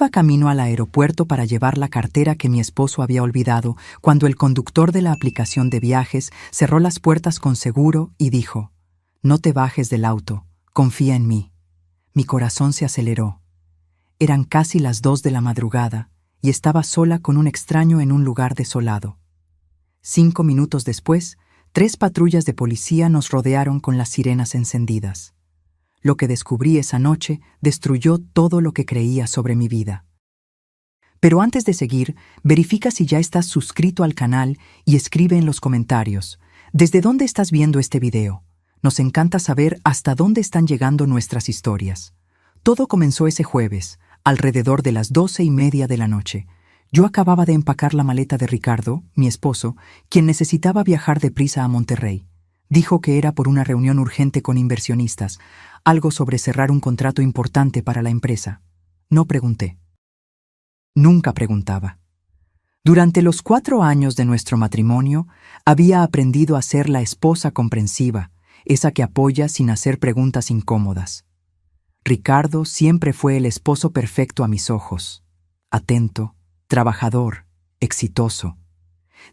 Iba camino al aeropuerto para llevar la cartera que mi esposo había olvidado cuando el conductor de la aplicación de viajes cerró las puertas con seguro y dijo: «No te bajes del auto, confía en mí». Mi corazón se aceleró. Eran casi las 2 de la madrugada y estaba sola con un extraño en un lugar desolado. 5 minutos después, 3 patrullas de policía nos rodearon con las sirenas encendidas. Lo que descubrí esa noche destruyó todo lo que creía sobre mi vida. Pero antes de seguir, verifica si ya estás suscrito al canal y escribe en los comentarios: ¿desde dónde estás viendo este video? Nos encanta saber hasta dónde están llegando nuestras historias. Todo comenzó ese jueves, alrededor de las 12:30 de la noche. Yo acababa de empacar la maleta de Ricardo, mi esposo, quien necesitaba viajar deprisa a Monterrey. Dijo que era por una reunión urgente con inversionistas, algo sobre cerrar un contrato importante para la empresa. No pregunté. Nunca preguntaba. Durante los 4 años de nuestro matrimonio, había aprendido a ser la esposa comprensiva, esa que apoya sin hacer preguntas incómodas. Ricardo siempre fue el esposo perfecto a mis ojos. Atento, trabajador, exitoso.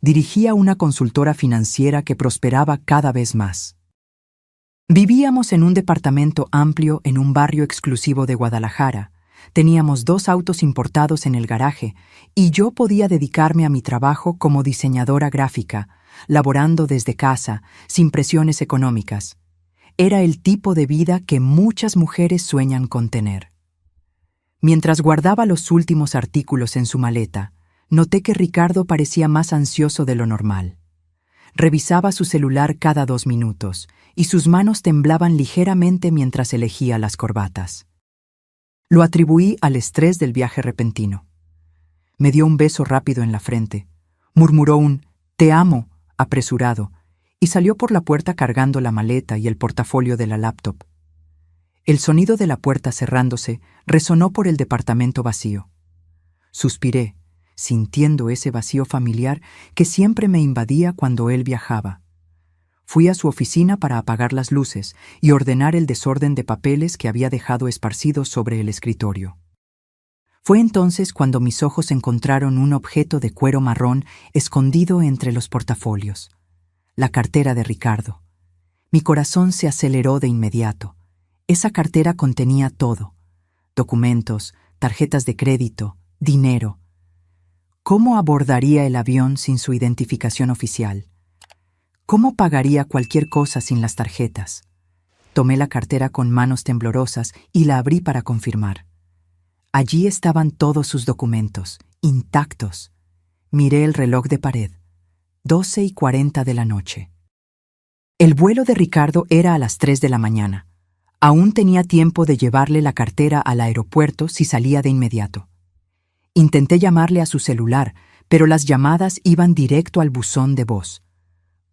Dirigía una consultora financiera que prosperaba cada vez más. Vivíamos en un departamento amplio en un barrio exclusivo de Guadalajara. Teníamos 2 autos importados en el garaje y yo podía dedicarme a mi trabajo como diseñadora gráfica, laborando desde casa, sin presiones económicas. Era el tipo de vida que muchas mujeres sueñan con tener. Mientras guardaba los últimos artículos en su maleta, noté que Ricardo parecía más ansioso de lo normal. Revisaba su celular cada 2 minutos y sus manos temblaban ligeramente mientras elegía las corbatas. Lo atribuí al estrés del viaje repentino. Me dio un beso rápido en la frente, murmuró un «te amo» apresurado y salió por la puerta cargando la maleta y el portafolio de la laptop. El sonido de la puerta cerrándose resonó por el departamento vacío. Suspiré, sintiendo ese vacío familiar que siempre me invadía cuando él viajaba. Fui a su oficina para apagar las luces y ordenar el desorden de papeles que había dejado esparcidos sobre el escritorio. Fue entonces cuando mis ojos encontraron un objeto de cuero marrón escondido entre los portafolios. La cartera de Ricardo. Mi corazón se aceleró de inmediato. Esa cartera contenía todo: documentos, tarjetas de crédito, dinero. ¿Cómo abordaría el avión sin su identificación oficial? ¿Cómo pagaría cualquier cosa sin las tarjetas? Tomé la cartera con manos temblorosas y la abrí para confirmar. Allí estaban todos sus documentos, intactos. Miré el reloj de pared. 12:40 de la noche. El vuelo de Ricardo era a las 3 de la mañana. Aún tenía tiempo de llevarle la cartera al aeropuerto si salía de inmediato. Intenté llamarle a su celular, pero las llamadas iban directo al buzón de voz.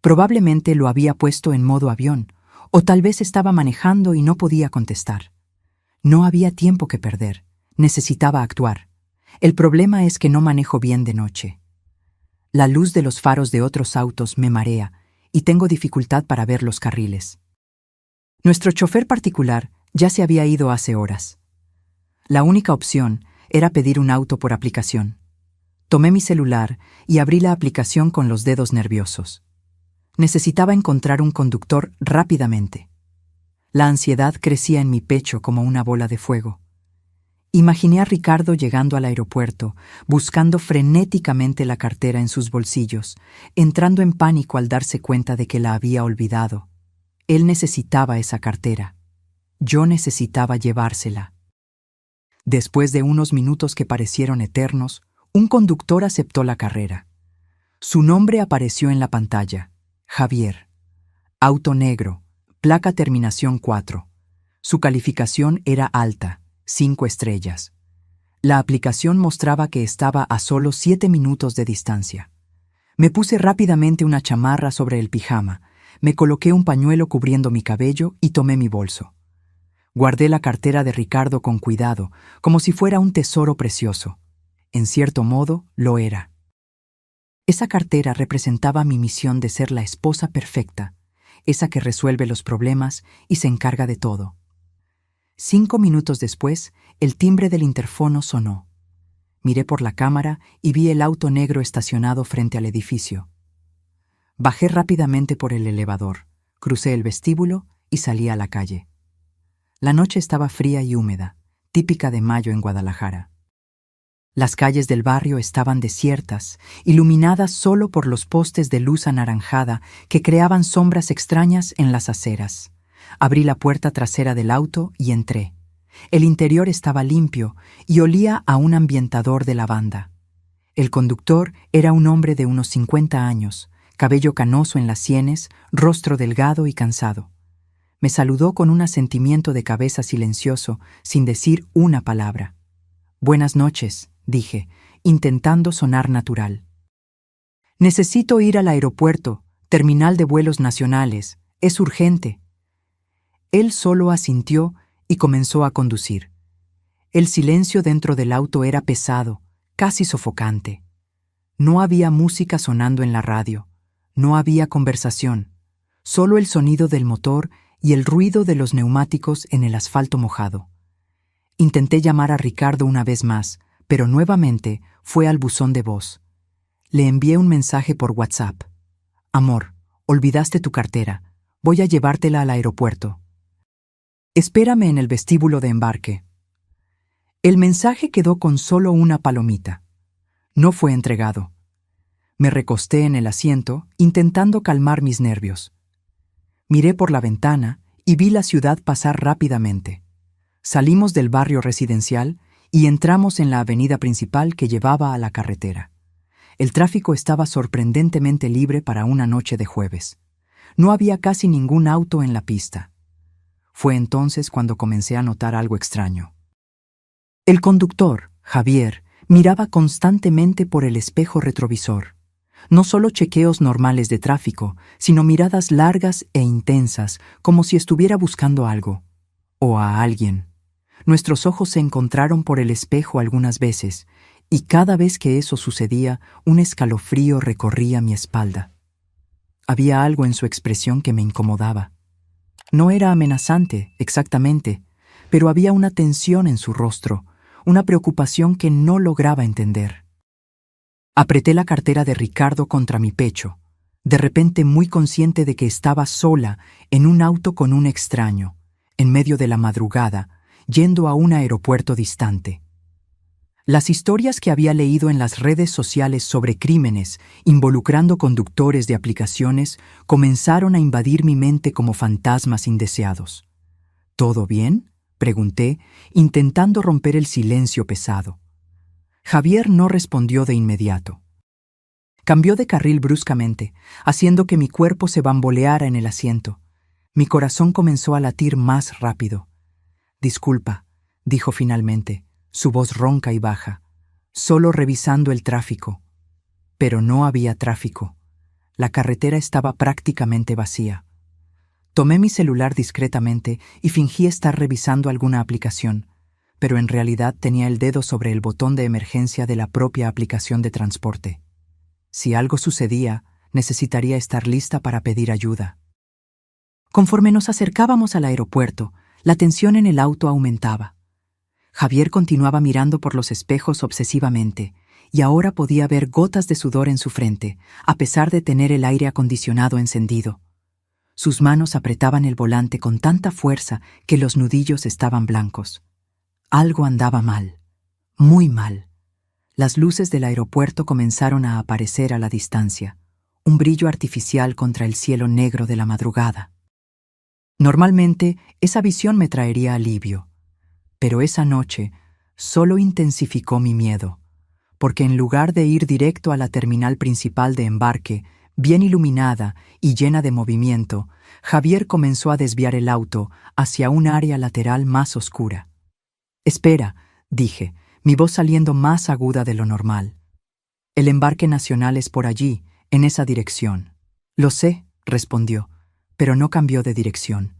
Probablemente lo había puesto en modo avión, o tal vez estaba manejando y no podía contestar. No había tiempo que perder. Necesitaba actuar. El problema es que no manejo bien de noche. La luz de los faros de otros autos me marea y tengo dificultad para ver los carriles. Nuestro chofer particular ya se había ido hace horas. La única opción era pedir un auto por aplicación. Tomé mi celular y abrí la aplicación con los dedos nerviosos. Necesitaba encontrar un conductor rápidamente. La ansiedad crecía en mi pecho como una bola de fuego. Imaginé a Ricardo llegando al aeropuerto, buscando frenéticamente la cartera en sus bolsillos, entrando en pánico al darse cuenta de que la había olvidado. Él necesitaba esa cartera. Yo necesitaba llevársela. Después de unos minutos que parecieron eternos, un conductor aceptó la carrera. Su nombre apareció en la pantalla: Javier. Auto negro, placa terminación 4. Su calificación era alta, 5 estrellas. La aplicación mostraba que estaba a solo 7 minutos de distancia. Me puse rápidamente una chamarra sobre el pijama, me coloqué un pañuelo cubriendo mi cabello y tomé mi bolso. Guardé la cartera de Ricardo con cuidado, como si fuera un tesoro precioso. En cierto modo, lo era. Esa cartera representaba mi misión de ser la esposa perfecta, esa que resuelve los problemas y se encarga de todo. 5 minutos después, el timbre del interfono sonó. Miré por la cámara y vi el auto negro estacionado frente al edificio. Bajé rápidamente por el elevador, crucé el vestíbulo y salí a la calle. La noche estaba fría y húmeda, típica de mayo en Guadalajara. Las calles del barrio estaban desiertas, iluminadas solo por los postes de luz anaranjada que creaban sombras extrañas en las aceras. Abrí la puerta trasera del auto y entré. El interior estaba limpio y olía a un ambientador de lavanda. El conductor era un hombre de unos 50 años, cabello canoso en las sienes, rostro delgado y cansado. Me saludó con un asentimiento de cabeza silencioso, sin decir una palabra. «Buenas noches», dije, intentando sonar natural. «Necesito ir al aeropuerto, terminal de vuelos nacionales. Es urgente». Él solo asintió y comenzó a conducir. El silencio dentro del auto era pesado, casi sofocante. No había música sonando en la radio, no había conversación, solo el sonido del motor y el ruido de los neumáticos en el asfalto mojado. Intenté llamar a Ricardo una vez más, pero nuevamente fue al buzón de voz. Le envié un mensaje por WhatsApp. «Amor, olvidaste tu cartera. Voy a llevártela al aeropuerto. Espérame en el vestíbulo de embarque». El mensaje quedó con solo una palomita. No fue entregado. Me recosté en el asiento, intentando calmar mis nervios. Miré por la ventana y vi la ciudad pasar rápidamente. Salimos del barrio residencial y entramos en la avenida principal que llevaba a la carretera. El tráfico estaba sorprendentemente libre para una noche de jueves. No había casi ningún auto en la pista. Fue entonces cuando comencé a notar algo extraño. El conductor, Javier, miraba constantemente por el espejo retrovisor. No solo chequeos normales de tráfico, sino miradas largas e intensas, como si estuviera buscando algo. O a alguien. Nuestros ojos se encontraron por el espejo algunas veces, y cada vez que eso sucedía, un escalofrío recorría mi espalda. Había algo en su expresión que me incomodaba. No era amenazante, exactamente, pero había una tensión en su rostro, una preocupación que no lograba entender. Apreté la cartera de Ricardo contra mi pecho, de repente muy consciente de que estaba sola en un auto con un extraño, en medio de la madrugada, yendo a un aeropuerto distante. Las historias que había leído en las redes sociales sobre crímenes involucrando conductores de aplicaciones comenzaron a invadir mi mente como fantasmas indeseados. ¿Todo bien?, pregunté, intentando romper el silencio pesado. Javier no respondió de inmediato. Cambió de carril bruscamente, haciendo que mi cuerpo se bamboleara en el asiento. Mi corazón comenzó a latir más rápido. «Disculpa», dijo finalmente, su voz ronca y baja, «solo revisando el tráfico». Pero no había tráfico. La carretera estaba prácticamente vacía. Tomé mi celular discretamente y fingí estar revisando alguna aplicación, pero en realidad tenía el dedo sobre el botón de emergencia de la propia aplicación de transporte. Si algo sucedía, necesitaría estar lista para pedir ayuda. Conforme nos acercábamos al aeropuerto, la tensión en el auto aumentaba. Javier continuaba mirando por los espejos obsesivamente, y ahora podía ver gotas de sudor en su frente, a pesar de tener el aire acondicionado encendido. Sus manos apretaban el volante con tanta fuerza que los nudillos estaban blancos. Algo andaba mal, muy mal. Las luces del aeropuerto comenzaron a aparecer a la distancia, un brillo artificial contra el cielo negro de la madrugada. Normalmente, esa visión me traería alivio, pero esa noche solo intensificó mi miedo, porque en lugar de ir directo a la terminal principal de embarque, bien iluminada y llena de movimiento, Javier comenzó a desviar el auto hacia un área lateral más oscura. «Espera», dije, mi voz saliendo más aguda de lo normal. «El embarque nacional es por allí, en esa dirección». «Lo sé», respondió, pero no cambió de dirección.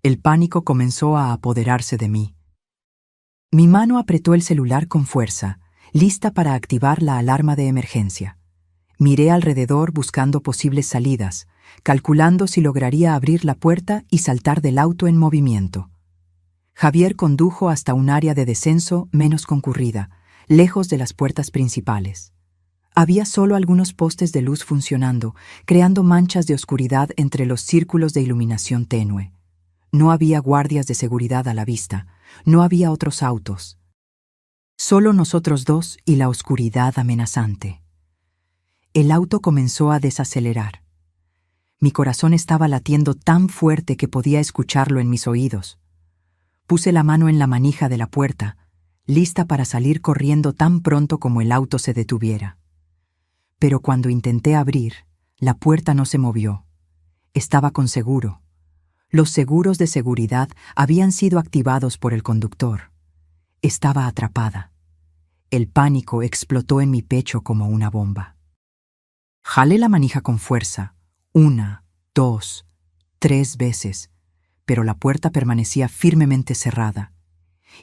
El pánico comenzó a apoderarse de mí. Mi mano apretó el celular con fuerza, lista para activar la alarma de emergencia. Miré alrededor buscando posibles salidas, calculando si lograría abrir la puerta y saltar del auto en movimiento. Javier condujo hasta un área de descenso menos concurrida, lejos de las puertas principales. Había solo algunos postes de luz funcionando, creando manchas de oscuridad entre los círculos de iluminación tenue. No había guardias de seguridad a la vista, no había otros autos. Solo nosotros dos y la oscuridad amenazante. El auto comenzó a desacelerar. Mi corazón estaba latiendo tan fuerte que podía escucharlo en mis oídos. Puse la mano en la manija de la puerta, lista para salir corriendo tan pronto como el auto se detuviera. Pero cuando intenté abrir, la puerta no se movió. Estaba con seguro. Los seguros de seguridad habían sido activados por el conductor. Estaba atrapada. El pánico explotó en mi pecho como una bomba. Jalé la manija con fuerza, 1, 2, 3 veces, pero la puerta permanecía firmemente cerrada.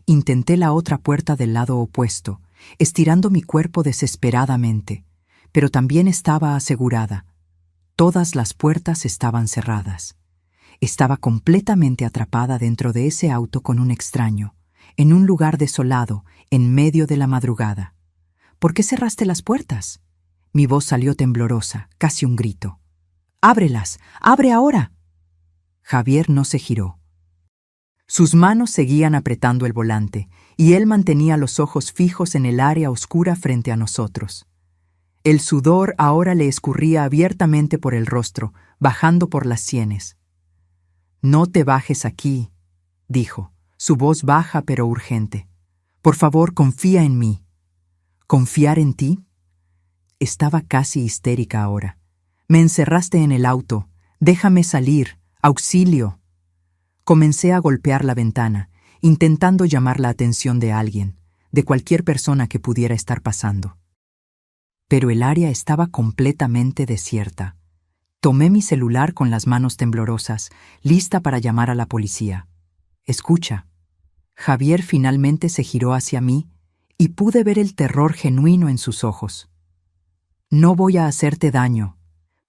Intenté la otra puerta del lado opuesto, estirando mi cuerpo desesperadamente, pero también estaba asegurada. Todas las puertas estaban cerradas. Estaba completamente atrapada dentro de ese auto con un extraño, en un lugar desolado, en medio de la madrugada. ¿Por qué cerraste las puertas? Mi voz salió temblorosa, casi un grito. ¡Ábrelas! ¡Abre ahora! Javier no se giró. Sus manos seguían apretando el volante, y él mantenía los ojos fijos en el área oscura frente a nosotros. El sudor ahora le escurría abiertamente por el rostro, bajando por las sienes. «No te bajes aquí», dijo, su voz baja pero urgente. «Por favor, confía en mí». ¿Confiar en ti? Estaba casi histérica ahora. «Me encerraste en el auto. Déjame salir. ¡Auxilio!». Comencé a golpear la ventana, intentando llamar la atención de alguien, de cualquier persona que pudiera estar pasando. Pero el área estaba completamente desierta. Tomé mi celular con las manos temblorosas, lista para llamar a la policía. «Escucha». Javier finalmente se giró hacia mí y pude ver el terror genuino en sus ojos. «No voy a hacerte daño,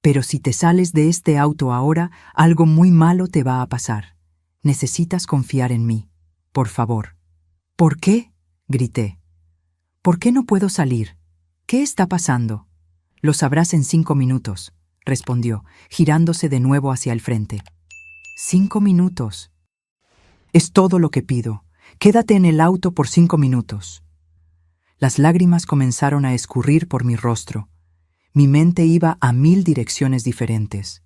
pero si te sales de este auto ahora, algo muy malo te va a pasar. Necesitas confiar en mí, por favor». «¿Por qué?», grité. «¿Por qué no puedo salir? ¿Qué está pasando?». «Lo sabrás en 5 minutos», respondió, girándose de nuevo hacia el frente. 5 minutos. «Es todo lo que pido. Quédate en el auto por 5 minutos». Las lágrimas comenzaron a escurrir por mi rostro. Mi mente iba a 1000 direcciones diferentes.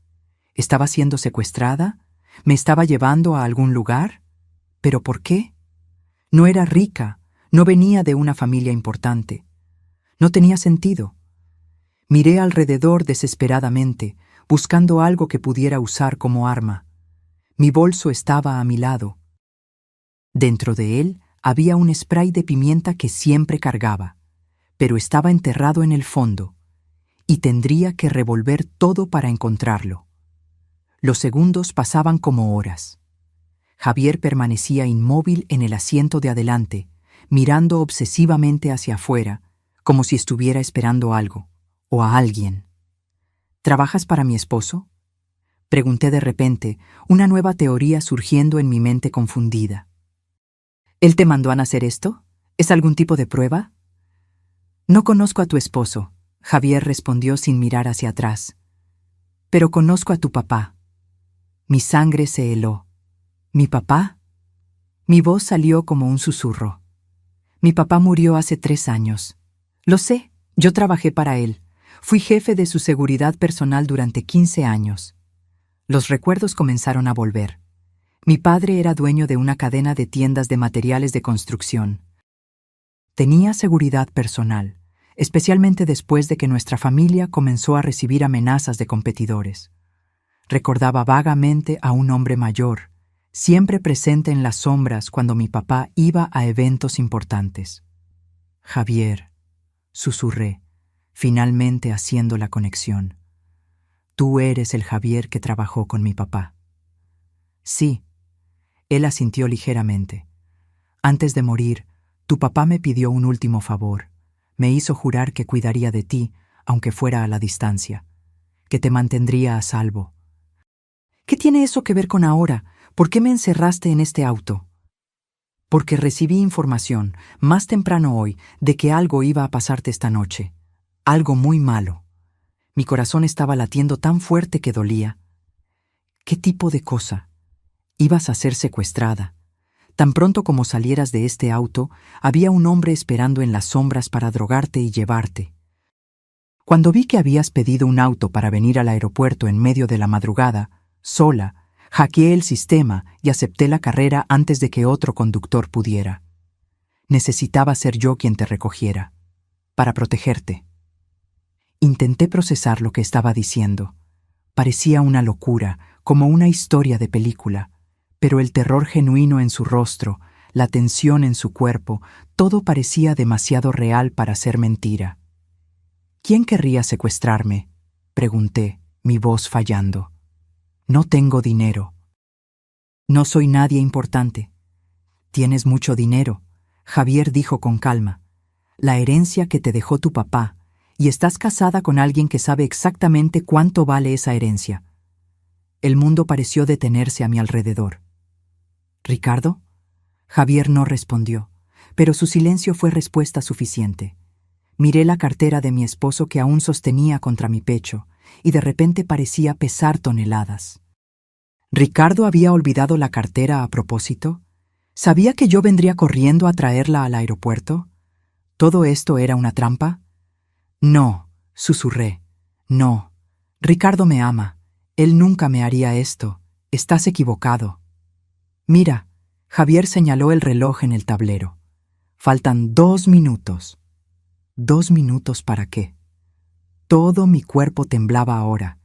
¿Estaba siendo secuestrada? ¿Me estaba llevando a algún lugar? ¿Pero por qué? No era rica, no venía de una familia importante. No tenía sentido. Miré alrededor desesperadamente, buscando algo que pudiera usar como arma. Mi bolso estaba a mi lado. Dentro de él había un spray de pimienta que siempre cargaba, pero estaba enterrado en el fondo, y tendría que revolver todo para encontrarlo. Los segundos pasaban como horas. Javier permanecía inmóvil en el asiento de adelante, mirando obsesivamente hacia afuera, como si estuviera esperando algo, o a alguien. «¿Trabajas para mi esposo?», pregunté de repente, una nueva teoría surgiendo en mi mente confundida. «¿Él te mandó a nacer esto? ¿Es algún tipo de prueba?». «No conozco a tu esposo», Javier respondió sin mirar hacia atrás. «Pero conozco a tu papá». Mi sangre se heló. ¿Mi papá? Mi voz salió como un susurro. «Mi papá murió hace 3 años. Lo sé, yo trabajé para él. Fui jefe de su seguridad personal durante 15 años. Los recuerdos comenzaron a volver. Mi padre era dueño de una cadena de tiendas de materiales de construcción. Tenía seguridad personal, especialmente después de que nuestra familia comenzó a recibir amenazas de competidores. Recordaba vagamente a un hombre mayor, siempre presente en las sombras cuando mi papá iba a eventos importantes. «Javier», susurré, finalmente haciendo la conexión. «Tú eres el Javier que trabajó con mi papá». «Sí», él asintió ligeramente. «Antes de morir, tu papá me pidió un último favor. Me hizo jurar que cuidaría de ti, aunque fuera a la distancia, que te mantendría a salvo». «¿Qué tiene eso que ver con ahora? ¿Por qué me encerraste en este auto?». Porque recibí información, más temprano hoy, de que algo iba a pasarte esta noche. Algo muy malo. Mi corazón estaba latiendo tan fuerte que dolía. ¿Qué tipo de cosa? Ibas a ser secuestrada. Tan pronto como salieras de este auto, había un hombre esperando en las sombras para drogarte y llevarte. Cuando vi que habías pedido un auto para venir al aeropuerto en medio de la madrugada, sola, hackeé el sistema y acepté la carrera antes de que otro conductor pudiera. Necesitaba ser yo quien te recogiera, para protegerte. Intenté procesar lo que estaba diciendo. Parecía una locura, como una historia de película, pero el terror genuino en su rostro, la tensión en su cuerpo, todo parecía demasiado real para ser mentira. ¿Quién querría secuestrarme?, pregunté, mi voz fallando. No tengo dinero. No soy nadie importante. Tienes mucho dinero, Javier dijo con calma. La herencia que te dejó tu papá, y estás casada con alguien que sabe exactamente cuánto vale esa herencia. El mundo pareció detenerse a mi alrededor. ¿Ricardo? Javier no respondió, pero su silencio fue respuesta suficiente. Miré la cartera de mi esposo que aún sostenía contra mi pecho, y de repente parecía pesar toneladas. ¿Ricardo había olvidado la cartera a propósito? ¿Sabía que yo vendría corriendo a traerla al aeropuerto? ¿Todo esto era una trampa? No, susurré. No. Ricardo me ama. Él nunca me haría esto. Estás equivocado. Mira, Javier señaló el reloj en el tablero. Faltan 2 minutos. ¿2 minutos para qué? Todo mi cuerpo temblaba ahora.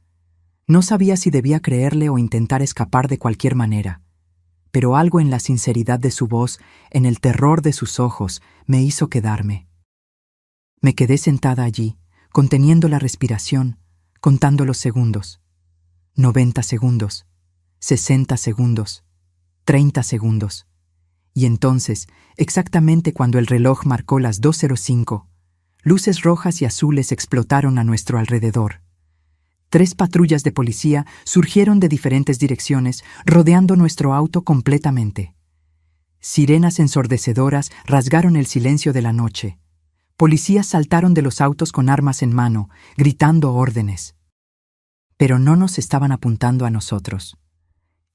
No sabía si debía creerle o intentar escapar de cualquier manera, pero algo en la sinceridad de su voz, en el terror de sus ojos, me hizo quedarme. Me quedé sentada allí, conteniendo la respiración, contando los segundos. 90 segundos, 60 segundos, 30 segundos. Y entonces, exactamente cuando el reloj marcó las 2:05, luces rojas y azules explotaron a nuestro alrededor. 3 patrullas de policía surgieron de diferentes direcciones, rodeando nuestro auto completamente. Sirenas ensordecedoras rasgaron el silencio de la noche. Policías saltaron de los autos con armas en mano, gritando órdenes. Pero no nos estaban apuntando a nosotros.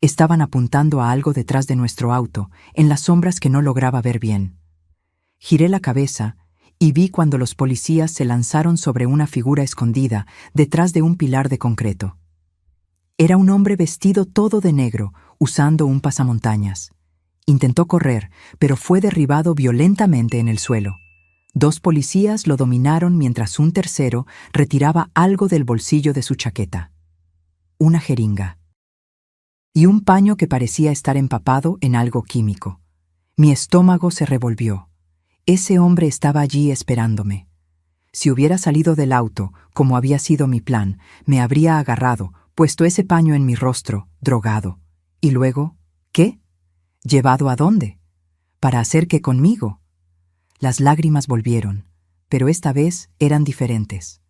Estaban apuntando a algo detrás de nuestro auto, en las sombras que no lograba ver bien. Giré la cabeza y vi cuando los policías se lanzaron sobre una figura escondida detrás de un pilar de concreto. Era un hombre vestido todo de negro, usando un pasamontañas. Intentó correr, pero fue derribado violentamente en el suelo. 2 policías lo dominaron mientras un tercero retiraba algo del bolsillo de su chaqueta. Una jeringa. Y un paño que parecía estar empapado en algo químico. Mi estómago se revolvió. Ese hombre estaba allí esperándome. Si hubiera salido del auto, como había sido mi plan, me habría agarrado, puesto ese paño en mi rostro, drogado. Y luego, ¿qué? ¿Llevado a dónde? ¿Para hacer qué conmigo? Las lágrimas volvieron, pero esta vez eran diferentes.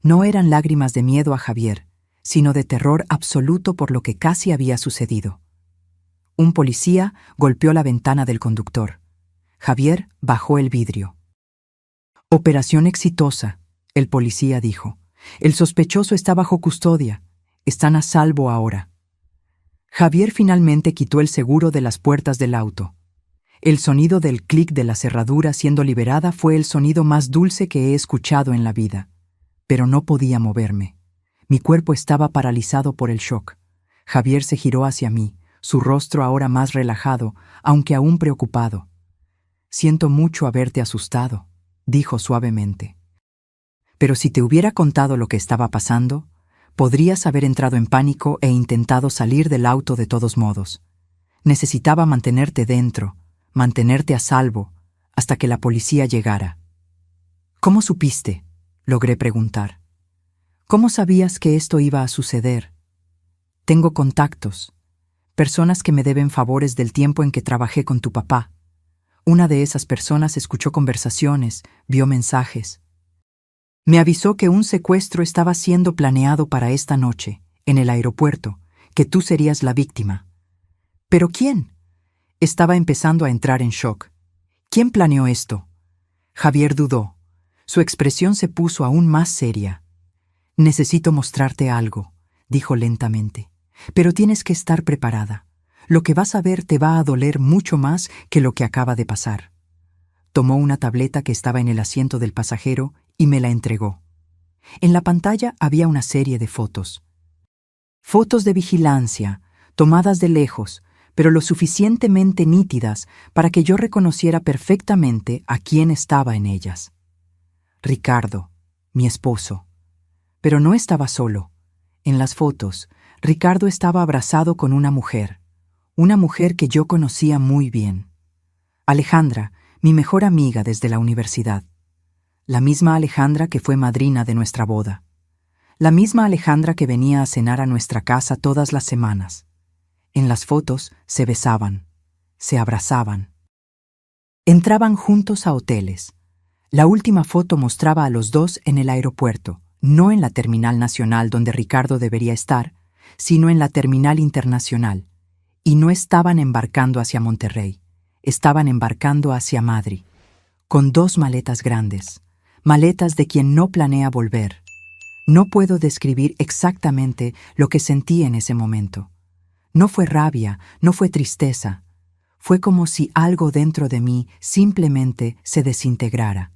No eran lágrimas de miedo a Javier, sino de terror absoluto por lo que casi había sucedido. Un policía golpeó la ventana del conductor. Javier bajó el vidrio. Operación exitosa, el policía dijo. El sospechoso está bajo custodia. Están a salvo ahora. Javier finalmente quitó el seguro de las puertas del auto. El sonido del clic de la cerradura siendo liberada fue el sonido más dulce que he escuchado en la vida. Pero no podía moverme. Mi cuerpo estaba paralizado por el shock. Javier se giró hacia mí, su rostro ahora más relajado, aunque aún preocupado. «Siento mucho haberte asustado», dijo suavemente. «Pero si te hubiera contado lo que estaba pasando, podrías haber entrado en pánico e intentado salir del auto de todos modos. Necesitaba mantenerte dentro, mantenerte a salvo, hasta que la policía llegara». «¿Cómo supiste?», logré preguntar. «¿Cómo sabías que esto iba a suceder?» «Tengo contactos, personas que me deben favores del tiempo en que trabajé con tu papá. Una de esas personas escuchó conversaciones, vio mensajes. Me avisó que un secuestro estaba siendo planeado para esta noche, en el aeropuerto, que tú serías la víctima». «¿Pero quién?». Estaba empezando a entrar en shock. ¿Quién planeó esto? Javier dudó. Su expresión se puso aún más seria. Necesito mostrarte algo, dijo lentamente. Pero tienes que estar preparada. Lo que vas a ver te va a doler mucho más que lo que acaba de pasar. Tomó una tableta que estaba en el asiento del pasajero y me la entregó. En la pantalla había una serie de fotos. Fotos de vigilancia, tomadas de lejos, pero lo suficientemente nítidas para que yo reconociera perfectamente a quién estaba en ellas. Ricardo, mi esposo. Pero no estaba solo. En las fotos, Ricardo estaba abrazado con una mujer que yo conocía muy bien. Alejandra, mi mejor amiga desde la universidad. La misma Alejandra que fue madrina de nuestra boda. La misma Alejandra que venía a cenar a nuestra casa todas las semanas. En las fotos se besaban, se abrazaban. Entraban juntos a hoteles. La última foto mostraba a los dos en el aeropuerto, no en la terminal nacional donde Ricardo debería estar, sino en la terminal internacional. Y no estaban embarcando hacia Monterrey, estaban embarcando hacia Madrid, con 2 maletas grandes, maletas de quien no planea volver. No puedo describir exactamente lo que sentí en ese momento. No fue rabia, no fue tristeza. Fue como si algo dentro de mí simplemente se desintegrara.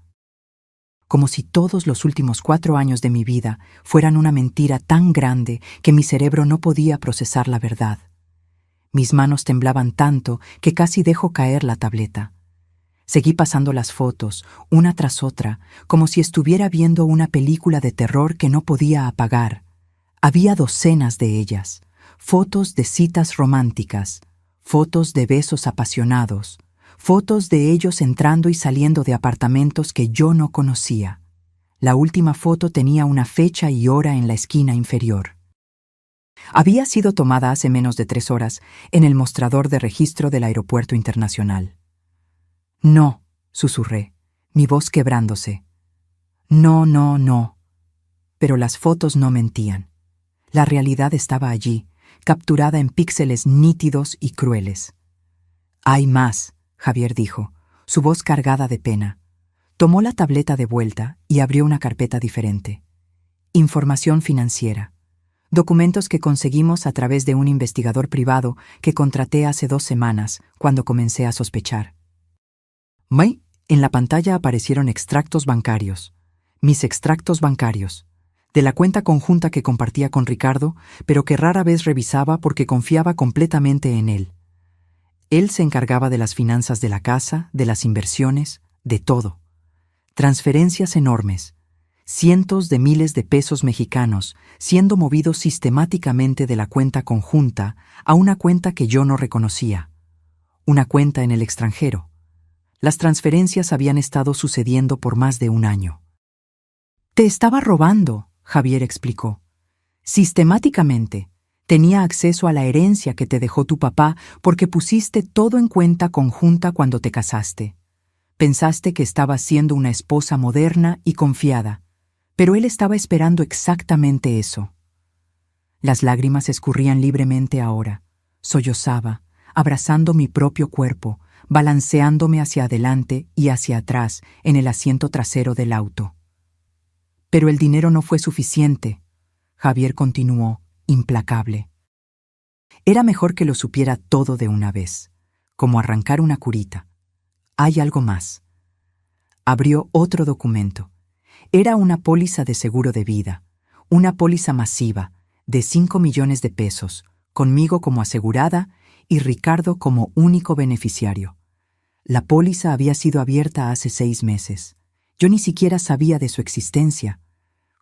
Como si todos los últimos 4 años de mi vida fueran una mentira tan grande que mi cerebro no podía procesar la verdad. Mis manos temblaban tanto que casi dejo caer la tableta. Seguí pasando las fotos, una tras otra, como si estuviera viendo una película de terror que no podía apagar. Había docenas de ellas, fotos de citas románticas, fotos de besos apasionados, fotos de ellos entrando y saliendo de apartamentos que yo no conocía. La última foto tenía una fecha y hora en la esquina inferior. Había sido tomada hace menos de 3 horas en el mostrador de registro del aeropuerto internacional. No, susurré, mi voz quebrándose. No, no, no. Pero las fotos no mentían. La realidad estaba allí, capturada en píxeles nítidos y crueles. Hay más, Javier dijo, su voz cargada de pena. Tomó la tableta de vuelta y abrió una carpeta diferente. Información financiera. Documentos que conseguimos a través de un investigador privado que contraté hace 2 semanas, cuando comencé a sospechar. En la pantalla aparecieron extractos bancarios. Mis extractos bancarios. De la cuenta conjunta que compartía con Ricardo, pero que rara vez revisaba porque confiaba completamente en él. Él se encargaba de las finanzas de la casa, de las inversiones, de todo. Transferencias enormes. Cientos de miles de pesos mexicanos siendo movidos sistemáticamente de la cuenta conjunta a una cuenta que yo no reconocía. Una cuenta en el extranjero. Las transferencias habían estado sucediendo por más de 1 año. Te estaba robando, Javier explicó. Sistemáticamente. Tenía acceso a la herencia que te dejó tu papá porque pusiste todo en cuenta conjunta cuando te casaste. Pensaste que estabas siendo una esposa moderna y confiada, pero él estaba esperando exactamente eso. Las lágrimas escurrían libremente ahora. Sollozaba, abrazando mi propio cuerpo, balanceándome hacia adelante y hacia atrás en el asiento trasero del auto. Pero el dinero no fue suficiente. Javier continuó, implacable. Era mejor que lo supiera todo de una vez, como arrancar una curita. Hay algo más. Abrió otro documento. Era una póliza de seguro de vida, una póliza masiva, de 5 millones de pesos, conmigo como asegurada y Ricardo como único beneficiario. La póliza había sido abierta hace 6 meses. Yo ni siquiera sabía de su existencia.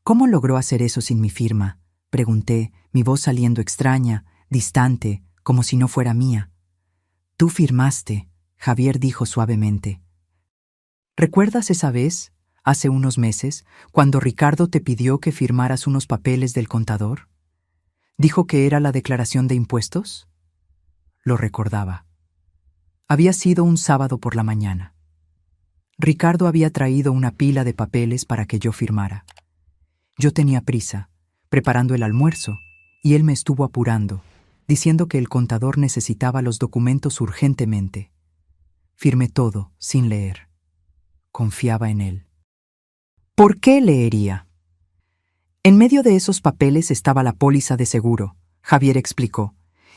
¿Cómo logró hacer eso sin mi firma? Pregunté, mi voz saliendo extraña, distante, como si no fuera mía. Tú firmaste, Javier dijo suavemente. ¿Recuerdas esa vez, hace unos meses, cuando Ricardo te pidió que firmaras unos papeles del contador? ¿Dijo que era la declaración de impuestos? Lo recordaba. Había sido un sábado por la mañana. Ricardo había traído una pila de papeles para que yo firmara. Yo tenía prisa, preparando el almuerzo, y él me estuvo apurando. diciendo que el contador necesitaba los documentos urgentemente. Firmé todo, sin leer. Confiaba en él. ¿Por qué leería? En medio de esos papeles estaba la póliza de seguro, Javier explicó,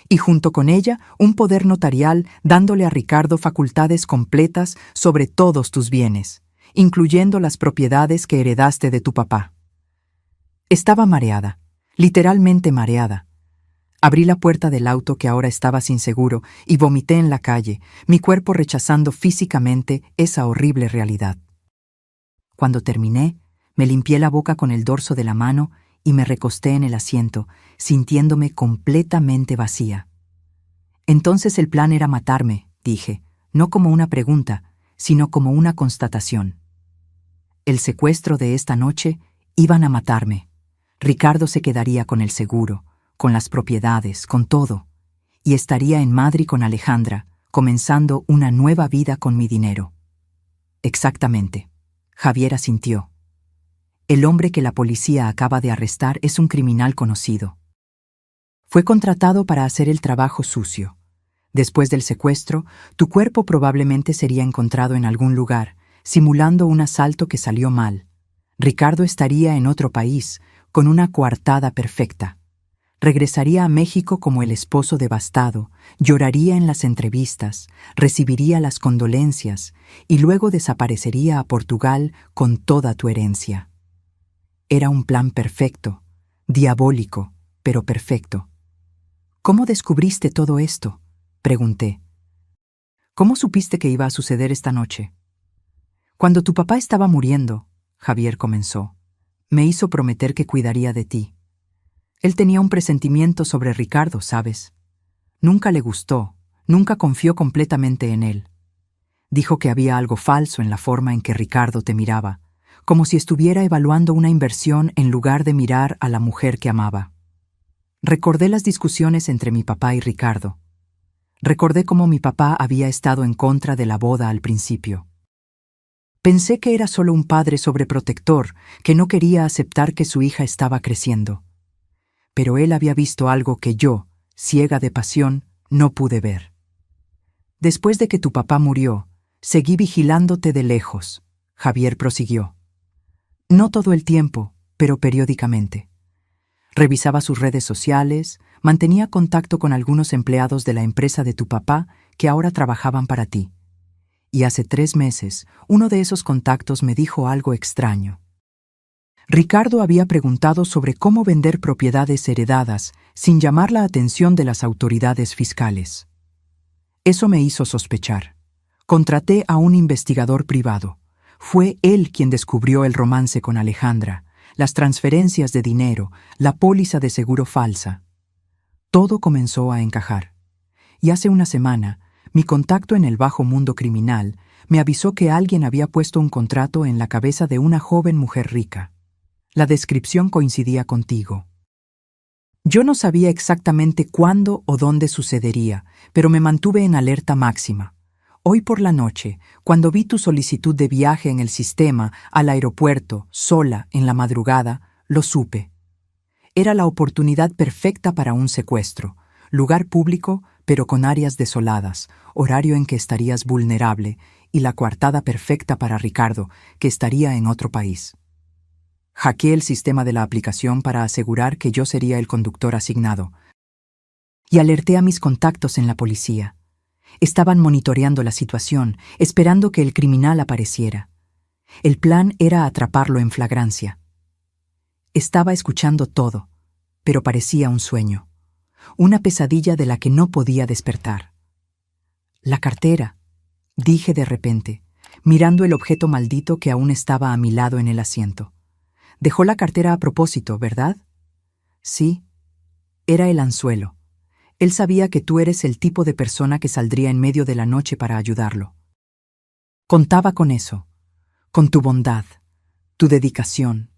y junto con ella un poder notarial dándole a Ricardo facultades completas sobre todos tus bienes, incluyendo las propiedades que heredaste de tu papá. Estaba mareada, literalmente mareada. Abrí la puerta del auto que ahora estaba sin seguro y vomité en la calle, mi cuerpo rechazando físicamente esa horrible realidad. Cuando terminé, me limpié la boca con el dorso de la mano y me recosté en el asiento, sintiéndome completamente vacía. Entonces el plan era matarme, dije, no como una pregunta, sino como una constatación. El secuestro de esta noche iban a matarme. Ricardo se quedaría con el seguro, con las propiedades, con todo, y estaría en Madrid con Alejandra, comenzando una nueva vida con mi dinero. Exactamente. Javier asintió. El hombre que la policía acaba de arrestar es un criminal conocido. Fue contratado para hacer el trabajo sucio. Después del secuestro, tu cuerpo probablemente sería encontrado en algún lugar, simulando un asalto que salió mal. Ricardo estaría en otro país, con una coartada perfecta. Regresaría a México como el esposo devastado, lloraría en las entrevistas, recibiría las condolencias y luego desaparecería a Portugal con toda tu herencia. Era un plan perfecto, diabólico, pero perfecto. ¿Cómo descubriste todo esto?, pregunté. ¿Cómo supiste que iba a suceder esta noche? Cuando tu papá estaba muriendo, Javier comenzó, me hizo prometer que cuidaría de ti. Él tenía un presentimiento sobre Ricardo, ¿sabes? Nunca le gustó, nunca confió completamente en él. Dijo que había algo falso en la forma en que Ricardo te miraba, como si estuviera evaluando una inversión en lugar de mirar a la mujer que amaba. Recordé las discusiones entre mi papá y Ricardo. Recordé cómo mi papá había estado en contra de la boda al principio. Pensé que era solo un padre sobreprotector que no quería aceptar que su hija estaba creciendo. Pero él había visto algo que yo, ciega de pasión, no pude ver. Después de que tu papá murió, seguí vigilándote de lejos, Javier prosiguió. No todo el tiempo, pero periódicamente. Revisaba sus redes sociales, mantenía contacto con algunos empleados de la empresa de tu papá que ahora trabajaban para ti. Y hace 3 meses, uno de esos contactos me dijo algo extraño. Ricardo había preguntado sobre cómo vender propiedades heredadas sin llamar la atención de las autoridades fiscales. Eso me hizo sospechar. Contraté a un investigador privado. Fue él quien descubrió el romance con Alejandra, las transferencias de dinero, la póliza de seguro falsa. Todo comenzó a encajar. Y hace una semana, mi contacto en el bajo mundo criminal me avisó que alguien había puesto un contrato en la cabeza de una joven mujer rica. La descripción coincidía contigo. Yo no sabía exactamente cuándo o dónde sucedería, pero me mantuve en alerta máxima. Hoy por la noche, cuando vi tu solicitud de viaje en el sistema al aeropuerto, sola, en la madrugada, lo supe. Era la oportunidad perfecta para un secuestro, lugar público, pero con áreas desoladas, horario en que estarías vulnerable, y la coartada perfecta para Ricardo, que estaría en otro país. Hackeé el sistema de la aplicación para asegurar que yo sería el conductor asignado. Y alerté a mis contactos en la policía. Estaban monitoreando la situación, esperando que el criminal apareciera. El plan era atraparlo en flagrancia. Estaba escuchando todo, pero parecía un sueño, una pesadilla de la que no podía despertar. La cartera, dije de repente, mirando el objeto maldito que aún estaba a mi lado en el asiento. Dejó la cartera a propósito, ¿verdad? Sí, era el anzuelo. Él sabía que tú eres el tipo de persona que saldría en medio de la noche para ayudarlo. Contaba con eso, con tu bondad, tu dedicación,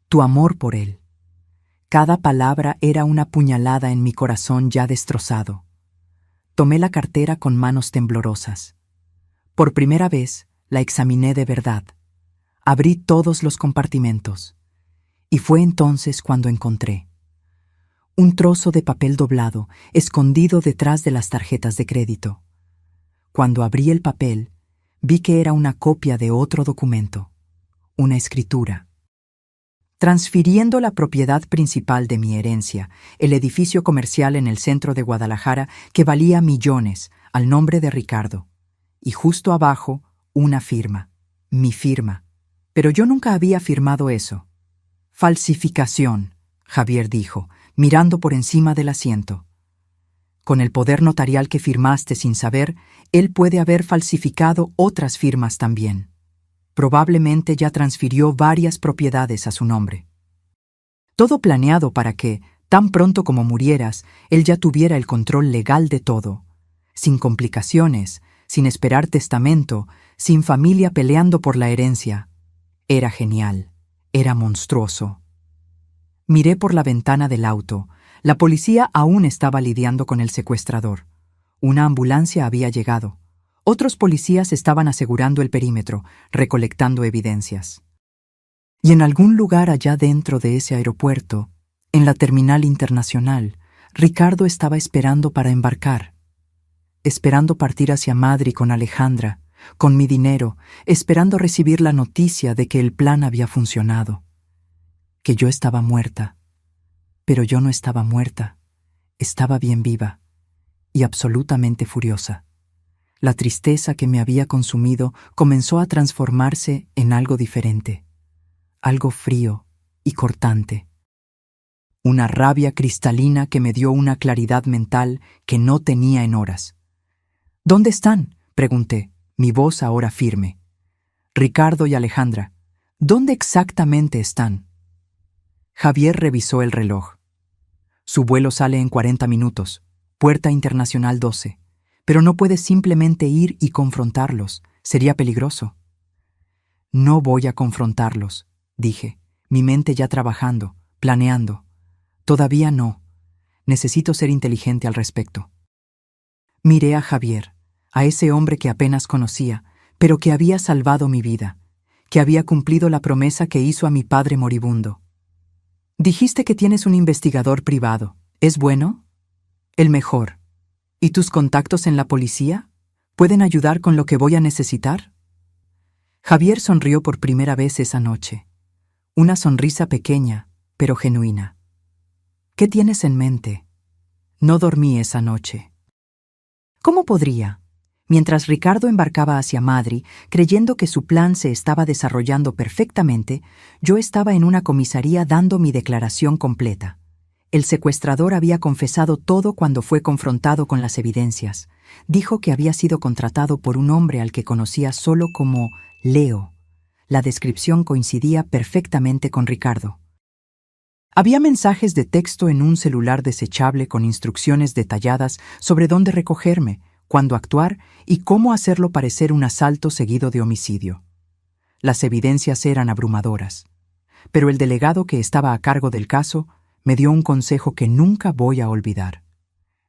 tu amor por él. Cada palabra era una puñalada en mi corazón ya destrozado. Tomé la cartera con manos temblorosas. Por primera vez, la examiné de verdad. Abrí todos los compartimentos. Y fue entonces cuando encontré Un trozo de papel doblado, escondido detrás de las tarjetas de crédito. Cuando abrí el papel, vi que era una copia de otro documento, una escritura. Transfiriendo la propiedad principal de mi herencia, el edificio comercial en el centro de Guadalajara que valía millones, al nombre de Ricardo. Y justo abajo, una firma, mi firma. Pero yo nunca había firmado eso. Falsificación, Javier dijo, mirando por encima del asiento. Con el poder notarial que firmaste sin saber, él puede haber falsificado otras firmas también. Probablemente ya transfirió varias propiedades a su nombre. Todo planeado para que, tan pronto como murieras, él ya tuviera el control legal de todo, sin complicaciones, sin esperar testamento, sin familia peleando por la herencia. Era genial, era monstruoso. Miré por la ventana del auto. La policía aún estaba lidiando con el secuestrador. Una ambulancia había llegado. Otros policías estaban asegurando el perímetro, recolectando evidencias. Y en algún lugar allá dentro de ese aeropuerto, en la terminal internacional, Ricardo estaba esperando para embarcar. Esperando partir hacia Madrid con Alejandra, con mi dinero, esperando recibir la noticia de que el plan había funcionado. Que yo estaba muerta. Pero yo no estaba muerta. Estaba bien viva y absolutamente furiosa. La tristeza que me había consumido comenzó a transformarse en algo diferente, algo frío y cortante. Una rabia cristalina que me dio una claridad mental que no tenía en horas. ¿Dónde están?, pregunté, mi voz ahora firme. Ricardo y Alejandra, ¿dónde exactamente están? Javier revisó el reloj. Su vuelo sale en 40 minutos, Puerta Internacional 12. Pero no puedes simplemente ir y confrontarlos, sería peligroso. No voy a confrontarlos, dije, mi mente ya trabajando, planeando. Todavía no. Necesito ser inteligente al respecto. Miré a Javier, a ese hombre que apenas conocía, pero que había salvado mi vida, que había cumplido la promesa que hizo a mi padre moribundo. Dijiste que tienes un investigador privado. ¿Es bueno? El mejor. ¿Y tus contactos en la policía? ¿Pueden ayudar con lo que voy a necesitar? Javier sonrió por primera vez esa noche. Una sonrisa pequeña, pero genuina. ¿Qué tienes en mente? No dormí esa noche. ¿Cómo podría? Mientras Ricardo embarcaba hacia Madrid, creyendo que su plan se estaba desarrollando perfectamente, yo estaba en una comisaría dando mi declaración completa. El secuestrador había confesado todo cuando fue confrontado con las evidencias. Dijo que había sido contratado por un hombre al que conocía solo como Leo. La descripción coincidía perfectamente con Ricardo. Había mensajes de texto en un celular desechable con instrucciones detalladas sobre dónde recogerme, cuándo actuar y cómo hacerlo parecer un asalto seguido de homicidio. Las evidencias eran abrumadoras, pero el delegado que estaba a cargo del caso me dio un consejo que nunca voy a olvidar.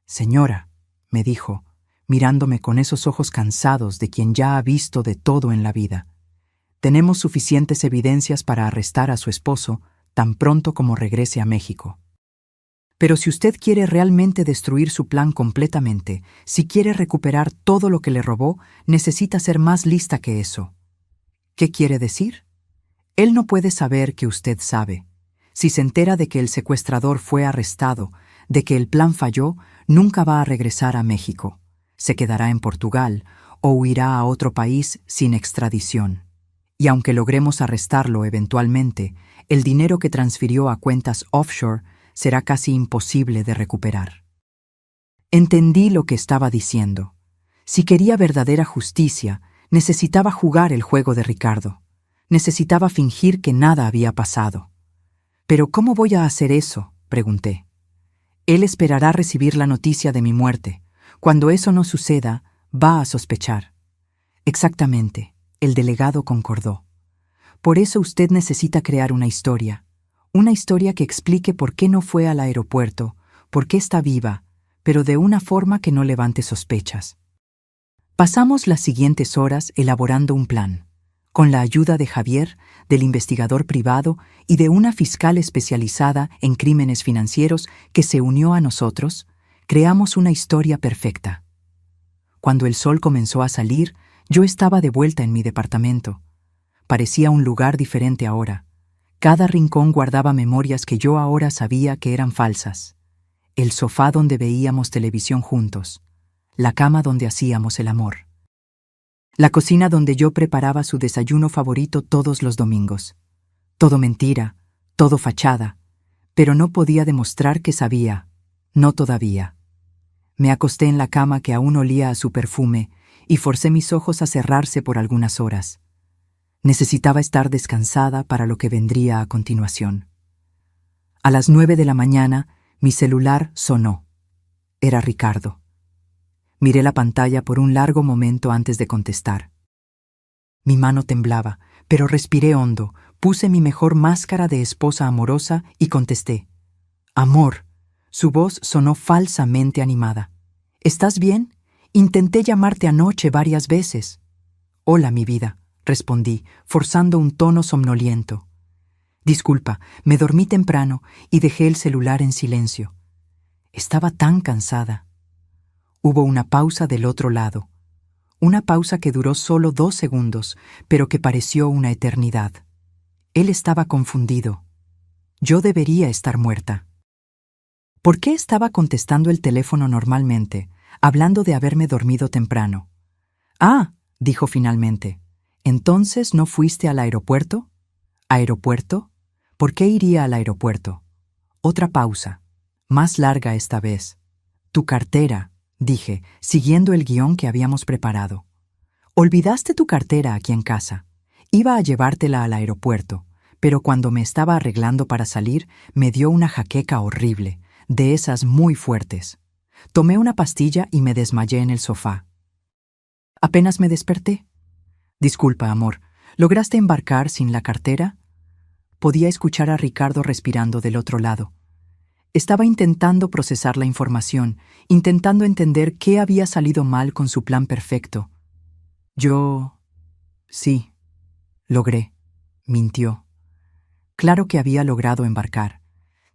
Señora, me dijo, mirándome con esos ojos cansados de quien ya ha visto de todo en la vida, tenemos suficientes evidencias para arrestar a su esposo tan pronto como regrese a México. Pero si usted quiere realmente destruir su plan completamente, si quiere recuperar todo lo que le robó, necesita ser más lista que eso. ¿Qué quiere decir? Él no puede saber que usted sabe. Si se entera de que el secuestrador fue arrestado, de que el plan falló, nunca va a regresar a México. Se quedará en Portugal o huirá a otro país sin extradición. Y aunque logremos arrestarlo eventualmente, el dinero que transfirió a cuentas offshore será casi imposible de recuperar. Entendí lo que estaba diciendo. Si quería verdadera justicia, necesitaba jugar el juego de Ricardo. Necesitaba fingir que nada había pasado. ¿Pero cómo voy a hacer eso?, pregunté. Él esperará recibir la noticia de mi muerte. Cuando eso no suceda, va a sospechar. Exactamente, el delegado concordó. Por eso usted necesita crear una historia que explique por qué no fue al aeropuerto, por qué está viva, pero de una forma que no levante sospechas. Pasamos las siguientes horas elaborando un plan. Con la ayuda de Javier, del investigador privado y de una fiscal especializada en crímenes financieros que se unió a nosotros, creamos una historia perfecta. Cuando el sol comenzó a salir, yo estaba de vuelta en mi departamento. Parecía un lugar diferente ahora. Cada rincón guardaba memorias que yo ahora sabía que eran falsas. El sofá donde veíamos televisión juntos. La cama donde hacíamos el amor. La cocina donde yo preparaba su desayuno favorito todos los domingos. Todo mentira, todo fachada, pero no podía demostrar que sabía, no todavía. Me acosté en la cama que aún olía a su perfume y forcé mis ojos a cerrarse por algunas horas. Necesitaba estar descansada para lo que vendría a continuación. A las 9 de la mañana, mi celular sonó. Era Ricardo. Miré la pantalla por un largo momento antes de contestar. Mi mano temblaba, pero respiré hondo, puse mi mejor máscara de esposa amorosa y contesté. Amor. Su voz sonó falsamente animada. ¿Estás bien? Intenté llamarte anoche varias veces. Hola, mi vida, respondí, forzando un tono somnoliento. Disculpa, me dormí temprano y dejé el celular en silencio. Estaba tan cansada. Hubo una pausa del otro lado. Una pausa que duró solo 2 segundos, pero que pareció una eternidad. Él estaba confundido. Yo debería estar muerta. ¿Por qué estaba contestando el teléfono normalmente, hablando de haberme dormido temprano? Ah, dijo finalmente. ¿Entonces no fuiste al aeropuerto? ¿Aeropuerto? ¿Por qué iría al aeropuerto? Otra pausa, más larga esta vez. Tu cartera, dije, siguiendo el guión que habíamos preparado. Olvidaste tu cartera aquí en casa. Iba a llevártela al aeropuerto, pero cuando me estaba arreglando para salir, me dio una jaqueca horrible, de esas muy fuertes. Tomé una pastilla y me desmayé en el sofá. Apenas me desperté. Disculpa, amor, ¿lograste embarcar sin la cartera? Podía escuchar a Ricardo respirando del otro lado. Estaba intentando procesar la información, intentando entender qué había salido mal con su plan perfecto. Sí, logré, mintió. Claro que había logrado embarcar.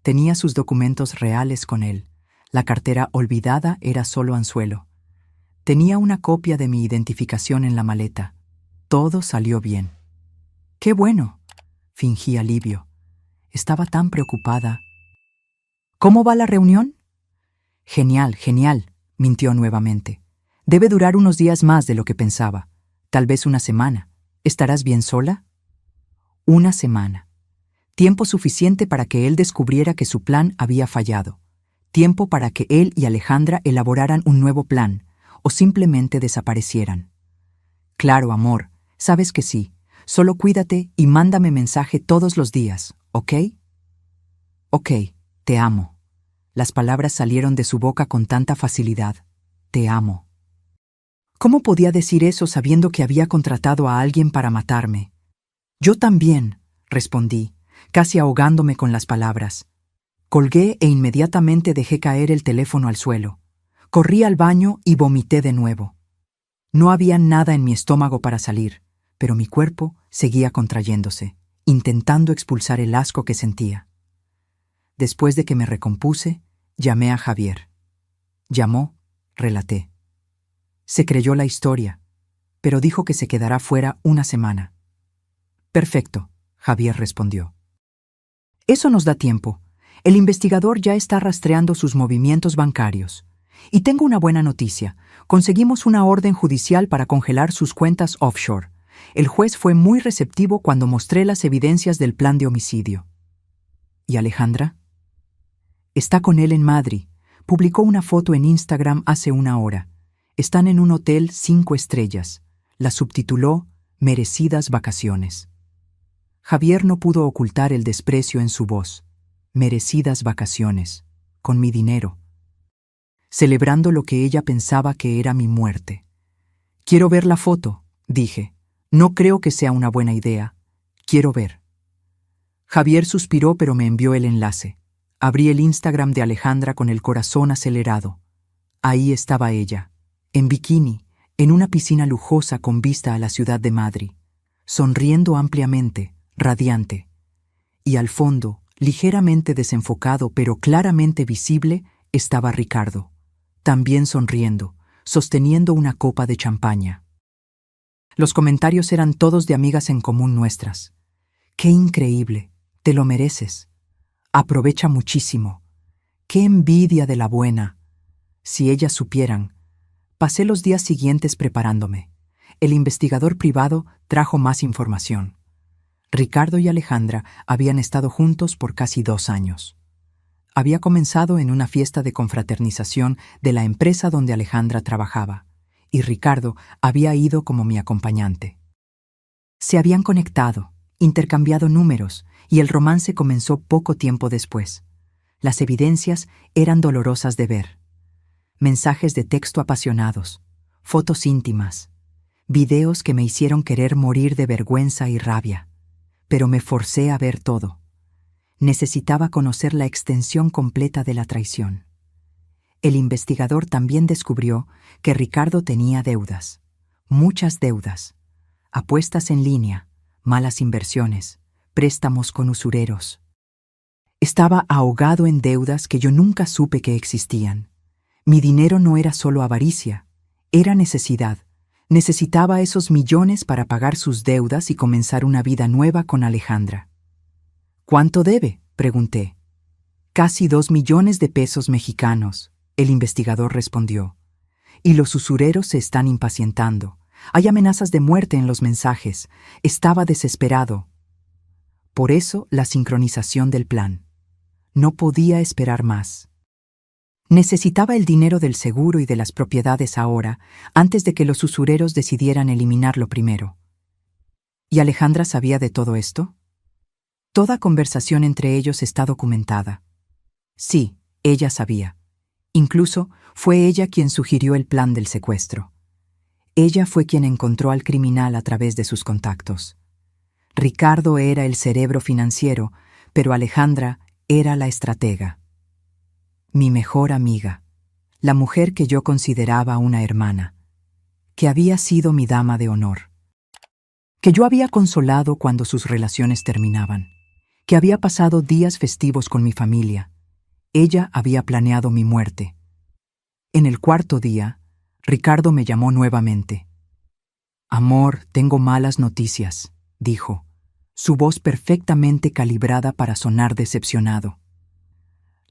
Tenía sus documentos reales con él. La cartera olvidada era solo anzuelo. Tenía una copia de mi identificación en la maleta. Todo salió bien. ¡Qué bueno!, fingí alivio. Estaba tan preocupada. ¿Cómo va la reunión? Genial, genial, mintió nuevamente. Debe durar unos días más de lo que pensaba. Tal vez una semana. ¿Estarás bien sola? Una semana. Tiempo suficiente para que él descubriera que su plan había fallado. Tiempo para que él y Alejandra elaboraran un nuevo plan, o simplemente desaparecieran. Claro, amor, sabes que sí. Solo cuídate y mándame mensaje todos los días, ¿ok? Ok, te amo. Las palabras salieron de su boca con tanta facilidad. Te amo. ¿Cómo podía decir eso sabiendo que había contratado a alguien para matarme? Yo también, respondí, casi ahogándome con las palabras. Colgué e inmediatamente dejé caer el teléfono al suelo. Corrí al baño y vomité de nuevo. No había nada en mi estómago para salir, pero mi cuerpo seguía contrayéndose, intentando expulsar el asco que sentía. Después de que me recompuse, llamé a Javier. Llamó, relaté. Se creyó la historia, pero dijo que se quedará fuera una semana. Perfecto, Javier respondió. Eso nos da tiempo. El investigador ya está rastreando sus movimientos bancarios. Y tengo una buena noticia. Conseguimos una orden judicial para congelar sus cuentas offshore. El juez fue muy receptivo cuando mostré las evidencias del plan de homicidio. ¿Y Alejandra? Está con él en Madrid. Publicó una foto en Instagram hace una hora. Están en un hotel 5 estrellas. La subtituló Merecidas vacaciones. Javier no pudo ocultar el desprecio en su voz. Merecidas vacaciones. Con mi dinero. Celebrando lo que ella pensaba que era mi muerte. Quiero ver la foto, dije. No creo que sea una buena idea. Quiero ver. Javier suspiró, pero me envió el enlace. Abrí el Instagram de Alejandra con el corazón acelerado. Ahí estaba ella, en bikini, en una piscina lujosa con vista a la ciudad de Madrid, sonriendo ampliamente, radiante. Y al fondo, ligeramente desenfocado pero claramente visible, estaba Ricardo, también sonriendo, sosteniendo una copa de champaña. Los comentarios eran todos de amigas en común nuestras. ¡Qué increíble! Te lo mereces. Aprovecha muchísimo. ¡Qué envidia de la buena! Si ellas supieran. Pasé los días siguientes preparándome. El investigador privado trajo más información. Ricardo y Alejandra habían estado juntos por casi 2 años. Había comenzado en una fiesta de confraternización de la empresa donde Alejandra trabajaba, y Ricardo había ido como mi acompañante. Se habían conectado, intercambiado números, y el romance comenzó poco tiempo después. Las evidencias eran dolorosas de ver. Mensajes de texto apasionados, fotos íntimas, videos que me hicieron querer morir de vergüenza y rabia. Pero me forcé a ver todo. Necesitaba conocer la extensión completa de la traición. El investigador también descubrió que Ricardo tenía deudas, muchas deudas, apuestas en línea, malas inversiones, préstamos con usureros. Estaba ahogado en deudas que yo nunca supe que existían. Mi dinero no era solo avaricia, era necesidad. Necesitaba esos millones para pagar sus deudas y comenzar una vida nueva con Alejandra. ¿Cuánto debe?, pregunté. Casi 2 millones de pesos mexicanos, el investigador respondió. Y los usureros se están impacientando. Hay amenazas de muerte en los mensajes. Estaba desesperado. Por eso la sincronización del plan. No podía esperar más. Necesitaba el dinero del seguro y de las propiedades ahora, antes de que los usureros decidieran eliminarlo primero. ¿Y Alejandra sabía de todo esto? Toda conversación entre ellos está documentada. Sí, ella sabía. Incluso fue ella quien sugirió el plan del secuestro. Ella fue quien encontró al criminal a través de sus contactos. Ricardo era el cerebro financiero, pero Alejandra era la estratega. Mi mejor amiga, la mujer que yo consideraba una hermana, que había sido mi dama de honor, que yo había consolado cuando sus relaciones terminaban, que había pasado días festivos con mi familia. Ella había planeado mi muerte. En el 4.º día, Ricardo me llamó nuevamente. «Amor, tengo malas noticias», dijo, su voz perfectamente calibrada para sonar decepcionado.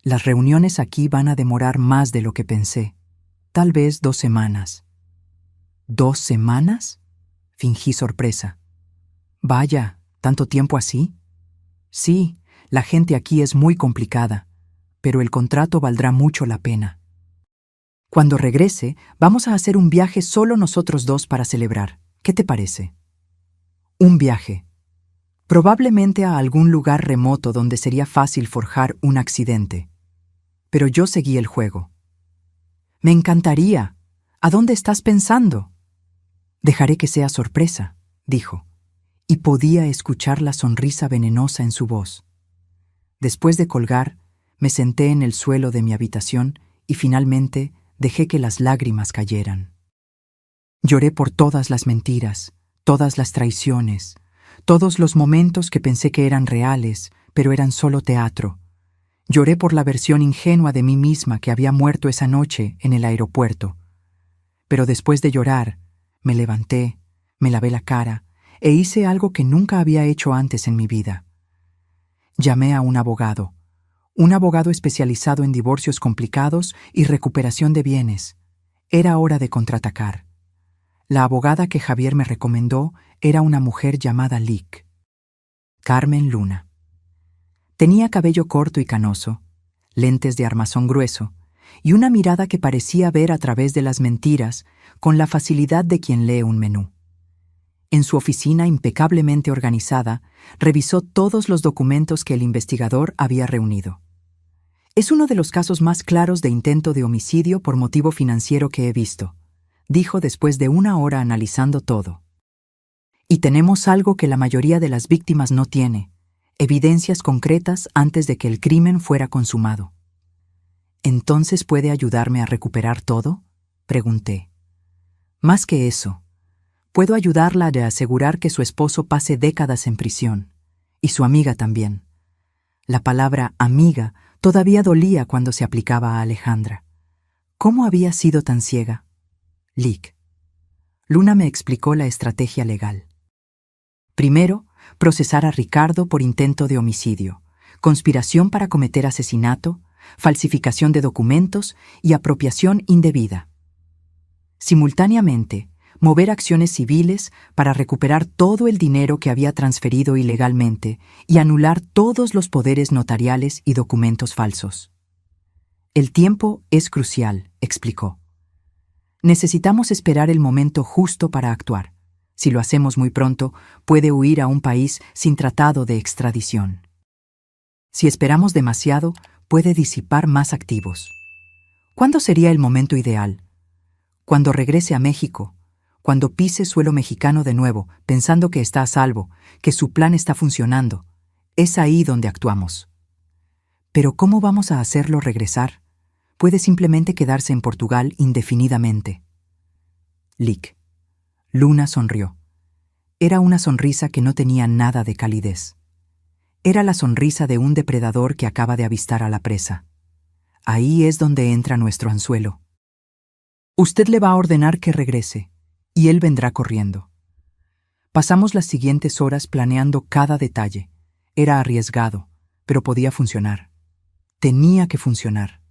Las reuniones aquí van a demorar más de lo que pensé. Tal vez 2 semanas. ¿2 semanas? Fingí sorpresa. Vaya, ¿tanto tiempo así? Sí, la gente aquí es muy complicada, pero el contrato valdrá mucho la pena. Cuando regrese, vamos a hacer un viaje solo nosotros 2 para celebrar. ¿Qué te parece? Un viaje. Probablemente a algún lugar remoto donde sería fácil forjar un accidente. Pero yo seguí el juego. Me encantaría. ¿A dónde estás pensando? Dejaré que sea sorpresa, dijo, y podía escuchar la sonrisa venenosa en su voz. Después de colgar, me senté en el suelo de mi habitación y finalmente dejé que las lágrimas cayeran. Lloré por todas las mentiras, todas las traiciones, todos los momentos que pensé que eran reales, pero eran solo teatro. Lloré por la versión ingenua de mí misma que había muerto esa noche en el aeropuerto. Pero después de llorar, me levanté, me lavé la cara e hice algo que nunca había hecho antes en mi vida. Llamé a un abogado especializado en divorcios complicados y recuperación de bienes. Era hora de contraatacar. La abogada que Javier me recomendó era una mujer llamada Lic. Carmen Luna. Tenía cabello corto y canoso, lentes de armazón grueso y una mirada que parecía ver a través de las mentiras con la facilidad de quien lee un menú. En su oficina impecablemente organizada, revisó todos los documentos que el investigador había reunido. Es uno de los casos más claros de intento de homicidio por motivo financiero que he visto, dijo después de 1 hora analizando todo. Y tenemos algo que la mayoría de las víctimas no tiene: evidencias concretas antes de que el crimen fuera consumado. ¿Entonces puede ayudarme a recuperar todo?, pregunté. Más que eso, puedo ayudarla a asegurar que su esposo pase décadas en prisión, Y su amiga también. La palabra amiga todavía dolía cuando se aplicaba a Alejandra. ¿Cómo había sido tan ciega? Lic. Luna me explicó la estrategia legal. Primero, procesar a Ricardo por intento de homicidio, conspiración para cometer asesinato, falsificación de documentos y apropiación indebida. Simultáneamente, mover acciones civiles para recuperar todo el dinero que había transferido ilegalmente y anular todos los poderes notariales y documentos falsos. El tiempo es crucial, explicó. Necesitamos esperar el momento justo para actuar. Si lo hacemos muy pronto, puede huir a un país sin tratado de extradición. Si esperamos demasiado, puede disipar más activos. ¿Cuándo sería el momento ideal? Cuando regrese a México, cuando pise suelo mexicano de nuevo, pensando que está a salvo, que su plan está funcionando. Es ahí donde actuamos. Pero ¿cómo vamos a hacerlo regresar? Puede simplemente quedarse en Portugal indefinidamente. Lic. Luna sonrió. Era una sonrisa que no tenía nada de calidez. Era la sonrisa de un depredador que acaba de avistar a la presa. Ahí es donde entra nuestro anzuelo. Usted le va a ordenar que regrese, y él vendrá corriendo. Pasamos las siguientes horas planeando cada detalle. Era arriesgado, pero podía funcionar. Tenía que funcionar.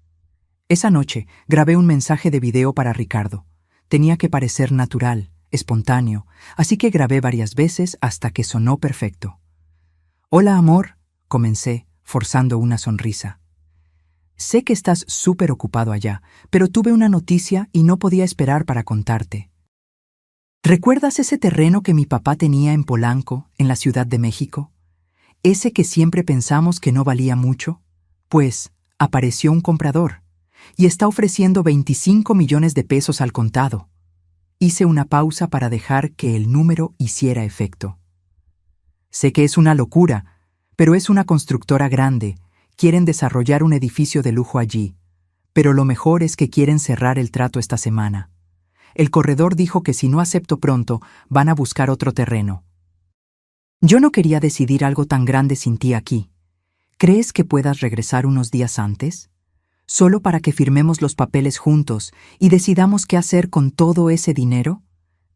Esa noche grabé un mensaje de video para Ricardo. Tenía que parecer natural, espontáneo, así que grabé varias veces hasta que sonó perfecto. «Hola, amor», comencé, forzando una sonrisa. «Sé que estás súper ocupado allá, pero tuve una noticia y no podía esperar para contarte. ¿Recuerdas ese terreno que mi papá tenía en Polanco, en la Ciudad de México? Ese que siempre pensamos que no valía mucho. Pues, apareció un comprador, y está ofreciendo 25 millones de pesos al contado». Hice una pausa para dejar que el número hiciera efecto. Sé que es una locura, pero es una constructora grande. Quieren desarrollar un edificio de lujo allí, pero lo mejor es que quieren cerrar el trato esta semana. El corredor dijo que si no acepto pronto, van a buscar otro terreno. Yo no quería decidir algo tan grande sin ti aquí. ¿Crees que puedas regresar unos días antes? ¿Solo para que firmemos los papeles juntos y decidamos qué hacer con todo ese dinero?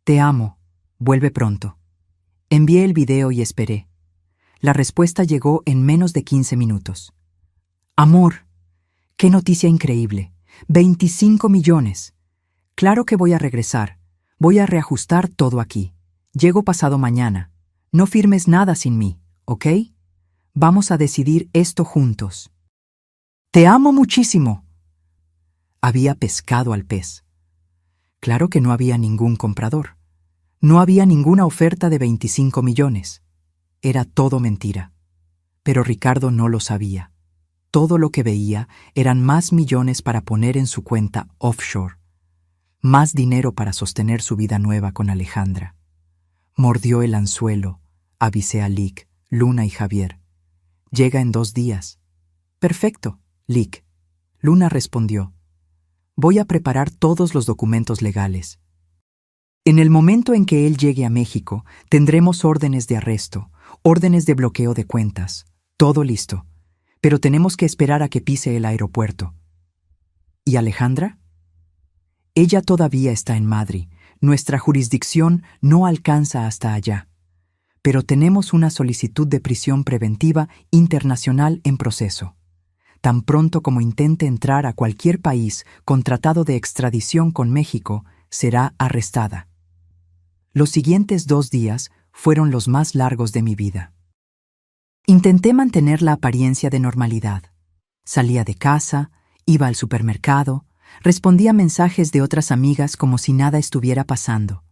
Te amo. Vuelve pronto. Envié el video y esperé. La respuesta llegó en menos de 15 minutos. Amor, qué noticia increíble. 25 millones. Claro que voy a regresar. Voy a reajustar todo aquí. Llego pasado mañana. No firmes nada sin mí, ¿ok? Vamos a decidir esto juntos. Te amo muchísimo. Había pescado al pez. Claro que no había ningún comprador. No había ninguna oferta de 25 millones. Era todo mentira. Pero Ricardo no lo sabía. Todo lo que veía eran más millones para poner en su cuenta offshore. Más dinero para sostener su vida nueva con Alejandra. Mordió el anzuelo, avisé a Lic, Luna y Javier. Llega en 2 días. Perfecto, Lic. Luna respondió. Voy a preparar todos los documentos legales. En el momento en que él llegue a México, tendremos órdenes de arresto, órdenes de bloqueo de cuentas, todo listo. Pero tenemos que esperar a que pise el aeropuerto. ¿Y Alejandra? Ella todavía está en Madrid. Nuestra jurisdicción no alcanza hasta allá. Pero tenemos una solicitud de prisión preventiva internacional en proceso. Tan pronto como intente entrar a cualquier país con tratado de extradición con México, será arrestada. Los siguientes 2 días fueron los más largos de mi vida. Intenté mantener la apariencia de normalidad. Salía de casa, iba al supermercado, respondía mensajes de otras amigas como si nada estuviera pasando.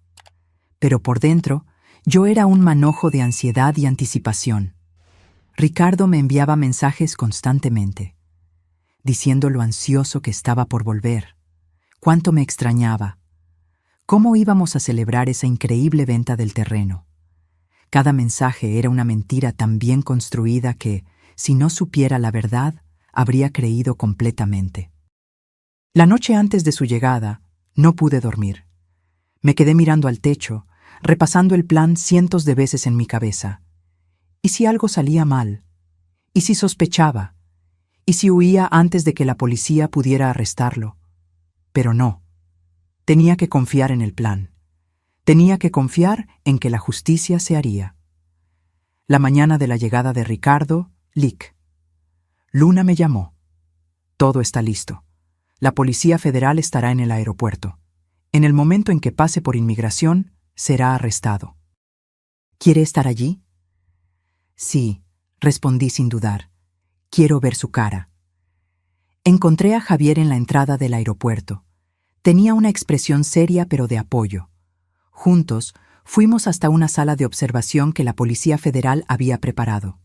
Pero por dentro, yo era un manojo de ansiedad y anticipación. Ricardo me enviaba mensajes constantemente, diciendo lo ansioso que estaba por volver, cuánto me extrañaba, cómo íbamos a celebrar esa increíble venta del terreno. Cada mensaje era una mentira tan bien construida que, si no supiera la verdad, habría creído completamente. La noche antes de su llegada, no pude dormir. Me quedé mirando al techo, repasando el plan cientos de veces en mi cabeza. ¿Y si algo salía mal? ¿Y si sospechaba? ¿Y si huía antes de que la policía pudiera arrestarlo? Pero no. Tenía que confiar en el plan. Tenía que confiar en que la justicia se haría. La mañana de la llegada de Ricardo, Lic. Luna me llamó. Todo está listo. La Policía Federal estará en el aeropuerto. En el momento en que pase por inmigración, será arrestado. ¿Quiere estar allí? Sí, respondí sin dudar. Quiero ver su cara. Encontré a Javier en la entrada del aeropuerto. Tenía una expresión seria pero de apoyo. Juntos, fuimos hasta una sala de observación que la Policía Federal había preparado.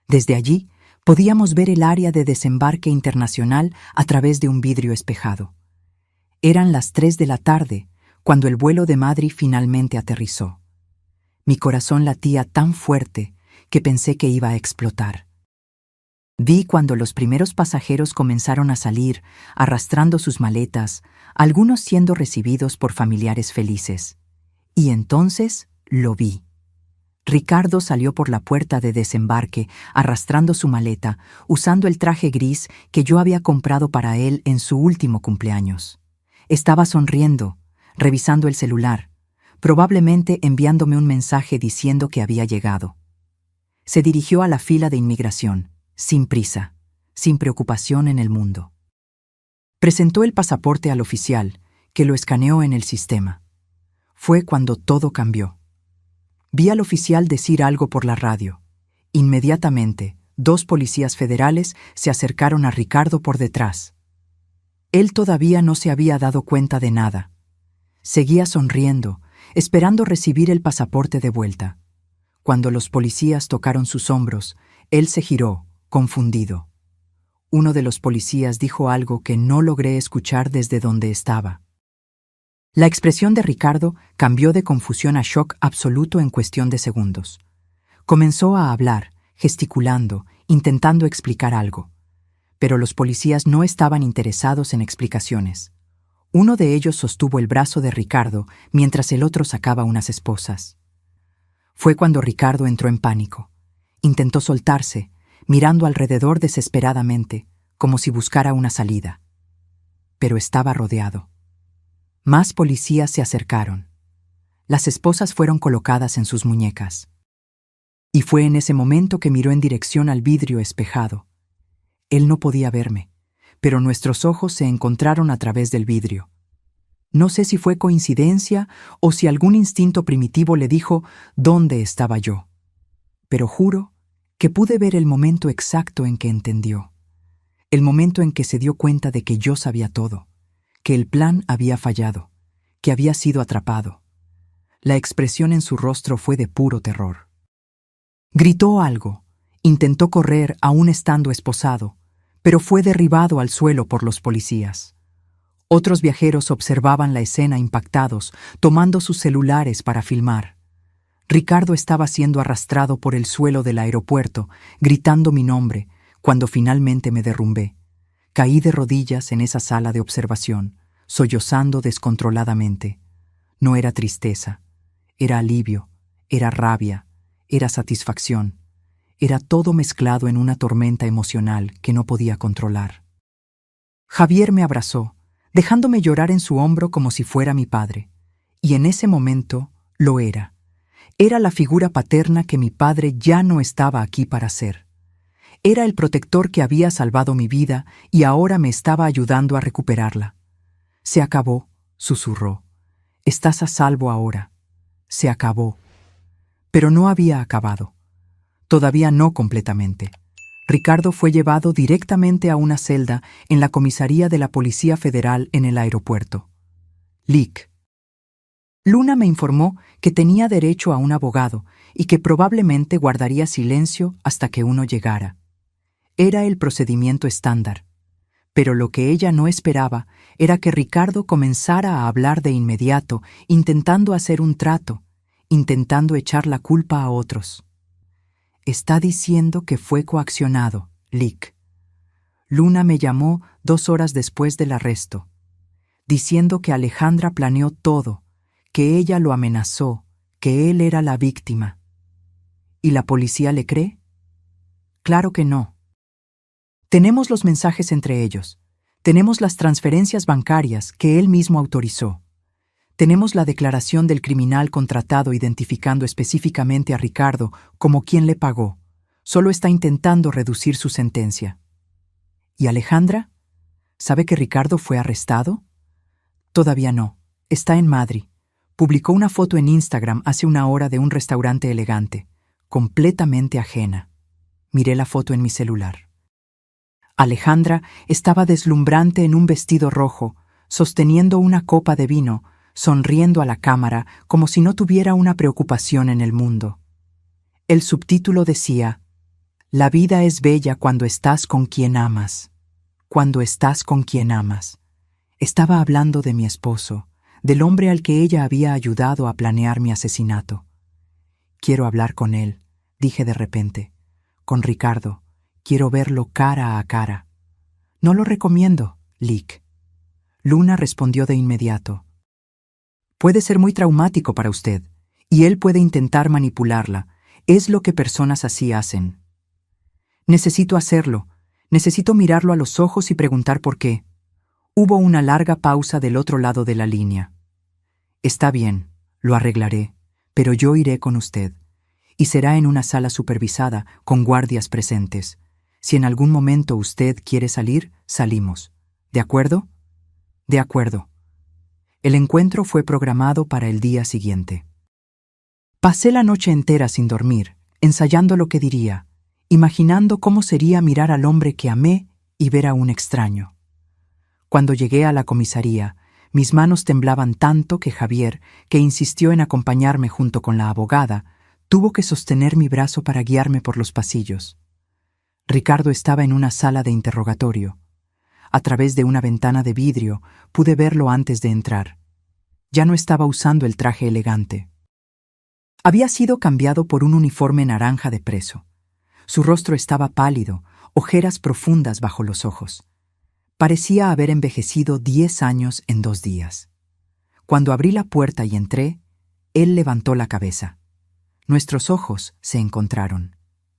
Desde allí, podíamos ver el área de desembarque internacional a través de un vidrio espejado. Eran las 3 de la tarde, cuando el vuelo de Madrid finalmente aterrizó. Mi corazón latía tan fuerte que pensé que iba a explotar. Vi cuando los primeros pasajeros comenzaron a salir, arrastrando sus maletas, algunos siendo recibidos por familiares felices. Y entonces lo vi. Ricardo salió por la puerta de desembarque, arrastrando su maleta, usando el traje gris que yo había comprado para él en su último cumpleaños. Estaba sonriendo, revisando el celular, probablemente enviándome un mensaje diciendo que había llegado. Se dirigió a la fila de inmigración, sin prisa, sin preocupación en el mundo. Presentó el pasaporte al oficial, que lo escaneó en el sistema. Fue cuando todo cambió. Vi al oficial decir algo por la radio. Inmediatamente, 2 policías federales se acercaron a Ricardo por detrás. Él todavía no se había dado cuenta de nada. Seguía sonriendo, esperando recibir el pasaporte de vuelta. Cuando los policías tocaron sus hombros, él se giró, confundido. Uno de los policías dijo algo que no logré escuchar desde donde estaba. La expresión de Ricardo cambió de confusión a shock absoluto en cuestión de segundos. Comenzó a hablar, gesticulando, intentando explicar algo. Pero los policías no estaban interesados en explicaciones. Uno de ellos sostuvo el brazo de Ricardo mientras el otro sacaba unas esposas. Fue cuando Ricardo entró en pánico. Intentó soltarse, mirando alrededor desesperadamente, como si buscara una salida. Pero estaba rodeado. Más policías se acercaron. Las esposas fueron colocadas en sus muñecas. Y fue en ese momento que miró en dirección al vidrio espejado. Él no podía verme, pero nuestros ojos se encontraron a través del vidrio. No sé si fue coincidencia o si algún instinto primitivo le dijo dónde estaba yo. Pero juro que pude ver el momento exacto en que entendió. El momento en que se dio cuenta de que yo sabía todo, que el plan había fallado, que había sido atrapado. La expresión en su rostro fue de puro terror. Gritó algo, intentó correr aún estando esposado, pero fue derribado al suelo por los policías. Otros viajeros observaban la escena impactados, tomando sus celulares para filmar. Ricardo estaba siendo arrastrado por el suelo del aeropuerto, gritando mi nombre, cuando finalmente me derrumbé. Caí de rodillas en esa sala de observación, sollozando descontroladamente. No era tristeza, era alivio, era rabia, era satisfacción. Era todo mezclado en una tormenta emocional que no podía controlar. Javier me abrazó, dejándome llorar en su hombro como si fuera mi padre. Y en ese momento lo era. Era la figura paterna que mi padre ya no estaba aquí para ser. Era el protector que había salvado mi vida y ahora me estaba ayudando a recuperarla. Se acabó, susurró. Estás a salvo ahora. Se acabó. Pero no había acabado. Todavía no completamente. Ricardo fue llevado directamente a una celda en la comisaría de la Policía Federal en el aeropuerto. Lic. Luna me informó que tenía derecho a un abogado y que probablemente guardaría silencio hasta que uno llegara. Era el procedimiento estándar. Pero lo que ella no esperaba era que Ricardo comenzara a hablar de inmediato, intentando hacer un trato, intentando echar la culpa a otros. Está diciendo que fue coaccionado, Lic. Luna me llamó 2 horas después del arresto, diciendo que Alejandra planeó todo, que ella lo amenazó, que él era la víctima. ¿Y la policía le cree? Claro que no. Tenemos los mensajes entre ellos. Tenemos las transferencias bancarias que él mismo autorizó. Tenemos la declaración del criminal contratado identificando específicamente a Ricardo como quien le pagó. Solo está intentando reducir su sentencia. ¿Y Alejandra? ¿Sabe que Ricardo fue arrestado? Todavía no. Está en Madrid. Publicó una foto en Instagram hace una hora de un restaurante elegante, completamente ajena. Miré la foto en mi celular. Alejandra estaba deslumbrante en un vestido rojo, sosteniendo una copa de vino, sonriendo a la cámara como si no tuviera una preocupación en el mundo. El subtítulo decía: La vida es bella cuando estás con quien amas. Cuando estás con quien amas. Estaba hablando de mi esposo, del hombre al que ella había ayudado a planear mi asesinato. Quiero hablar con él, dije de repente. Con Ricardo. Quiero verlo cara a cara. No lo recomiendo, Lick. Luna respondió de inmediato. Puede ser muy traumático para usted, y él puede intentar manipularla. Es lo que personas así hacen. Necesito hacerlo. Necesito mirarlo a los ojos y preguntar por qué. Hubo una larga pausa del otro lado de la línea. Está bien, lo arreglaré, pero yo iré con usted. Y será en una sala supervisada, con guardias presentes. Si en algún momento usted quiere salir, salimos. ¿De acuerdo? De acuerdo. El encuentro fue programado para el día siguiente. Pasé la noche entera sin dormir, ensayando lo que diría, imaginando cómo sería mirar al hombre que amé y ver a un extraño. Cuando llegué a la comisaría, mis manos temblaban tanto que Javier, que insistió en acompañarme junto con la abogada, tuvo que sostener mi brazo para guiarme por los pasillos. Ricardo estaba en una sala de interrogatorio. A través de una ventana de vidrio pude verlo antes de entrar. Ya no estaba usando el traje elegante. Había sido cambiado por un uniforme naranja de preso. Su rostro estaba pálido, ojeras profundas bajo los ojos. Parecía haber envejecido 10 años en 2 días. Cuando abrí la puerta y entré, él levantó la cabeza. Nuestros ojos se encontraron,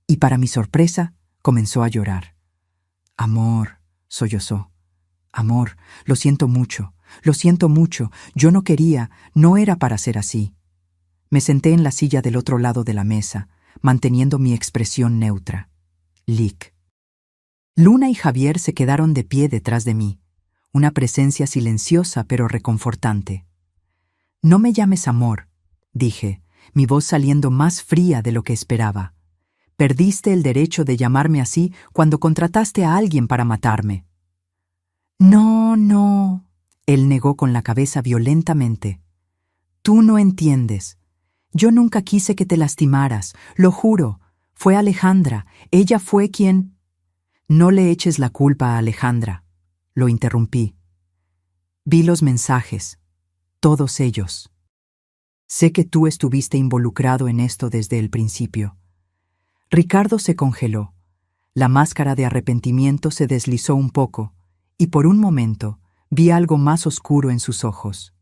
y para mi sorpresa, comenzó a llorar. Amor, sollozó. Amor, lo siento mucho, yo no quería, no era para ser así. Me senté en la silla del otro lado de la mesa, manteniendo mi expresión neutra. Lick. Luna y Javier se quedaron de pie detrás de mí, una presencia silenciosa pero reconfortante. No me llames amor, dije, mi voz saliendo más fría de lo que esperaba. Perdiste el derecho de llamarme así cuando contrataste a alguien para matarme. No, no, él negó con la cabeza violentamente. Tú no entiendes. Yo nunca quise que te lastimaras, lo juro. Fue Alejandra, ella fue quien... No le eches la culpa a Alejandra, lo interrumpí. Vi los mensajes, todos ellos. Sé que tú estuviste involucrado en esto desde el principio. Ricardo se congeló. La máscara de arrepentimiento se deslizó un poco, y por un momento vi algo más oscuro en sus ojos.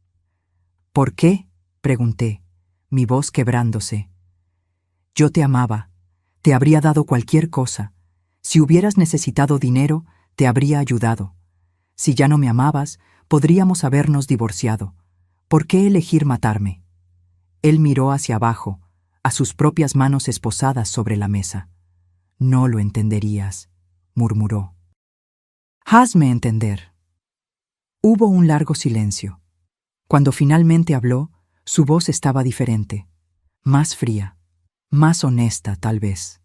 ¿Por qué?, pregunté, mi voz quebrándose. Yo te amaba, te habría dado cualquier cosa. Si hubieras necesitado dinero, te habría ayudado. Si ya no me amabas, podríamos habernos divorciado. ¿Por qué elegir matarme? Él miró hacia abajo, a sus propias manos esposadas sobre la mesa. No lo entenderías, murmuró. Hazme entender. Hubo un largo silencio. Cuando finalmente habló, su voz estaba diferente, más fría, más honesta, tal vez.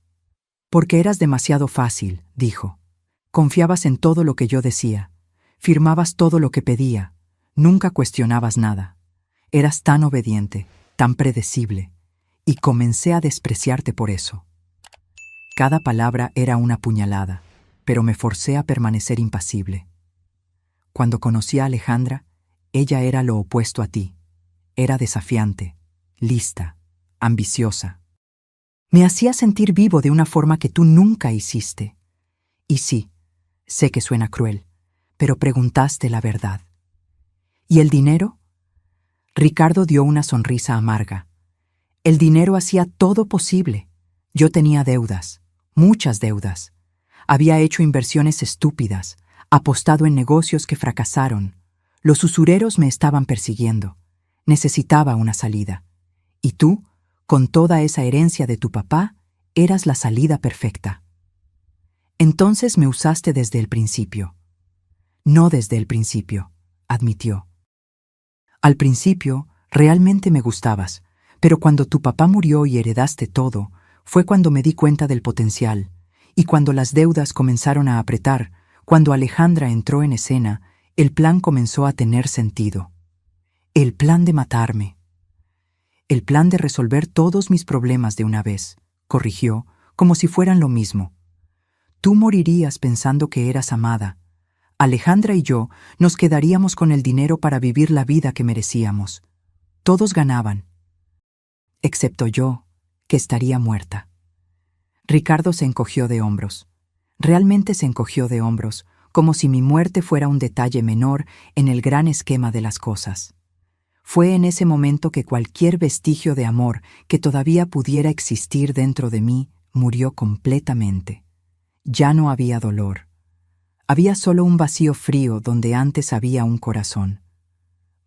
Porque eras demasiado fácil, dijo. Confiabas en todo lo que yo decía. Firmabas todo lo que pedía. Nunca cuestionabas nada. Eras tan obediente, tan predecible. Y comencé a despreciarte por eso. Cada palabra era una puñalada, pero me forcé a permanecer impasible. Cuando conocí a Alejandra, ella era lo opuesto a ti. Era desafiante, lista, ambiciosa. Me hacía sentir vivo de una forma que tú nunca hiciste. Y sí, sé que suena cruel, pero preguntaste la verdad. ¿Y el dinero? Ricardo dio una sonrisa amarga. El dinero hacía todo posible. Yo tenía deudas, muchas deudas. Había hecho inversiones estúpidas, apostado en negocios que fracasaron. Los usureros me estaban persiguiendo. Necesitaba una salida. Y tú, con toda esa herencia de tu papá, eras la salida perfecta. Entonces me usaste desde el principio. No desde el principio, admitió. Al principio, realmente me gustabas, pero cuando tu papá murió y heredaste todo, fue cuando me di cuenta del potencial, y cuando las deudas comenzaron a apretar, cuando Alejandra entró en escena, el plan comenzó a tener sentido. El plan de matarme. El plan de resolver todos mis problemas de una vez, corrigió, como si fueran lo mismo. Tú morirías pensando que eras amada. Alejandra y yo nos quedaríamos con el dinero para vivir la vida que merecíamos. Todos ganaban. Excepto yo, que estaría muerta. Ricardo se encogió de hombros. Realmente se encogió de hombros, como si mi muerte fuera un detalle menor en el gran esquema de las cosas. Fue en ese momento que cualquier vestigio de amor que todavía pudiera existir dentro de mí murió completamente. Ya no había dolor. Había solo un vacío frío donde antes había un corazón.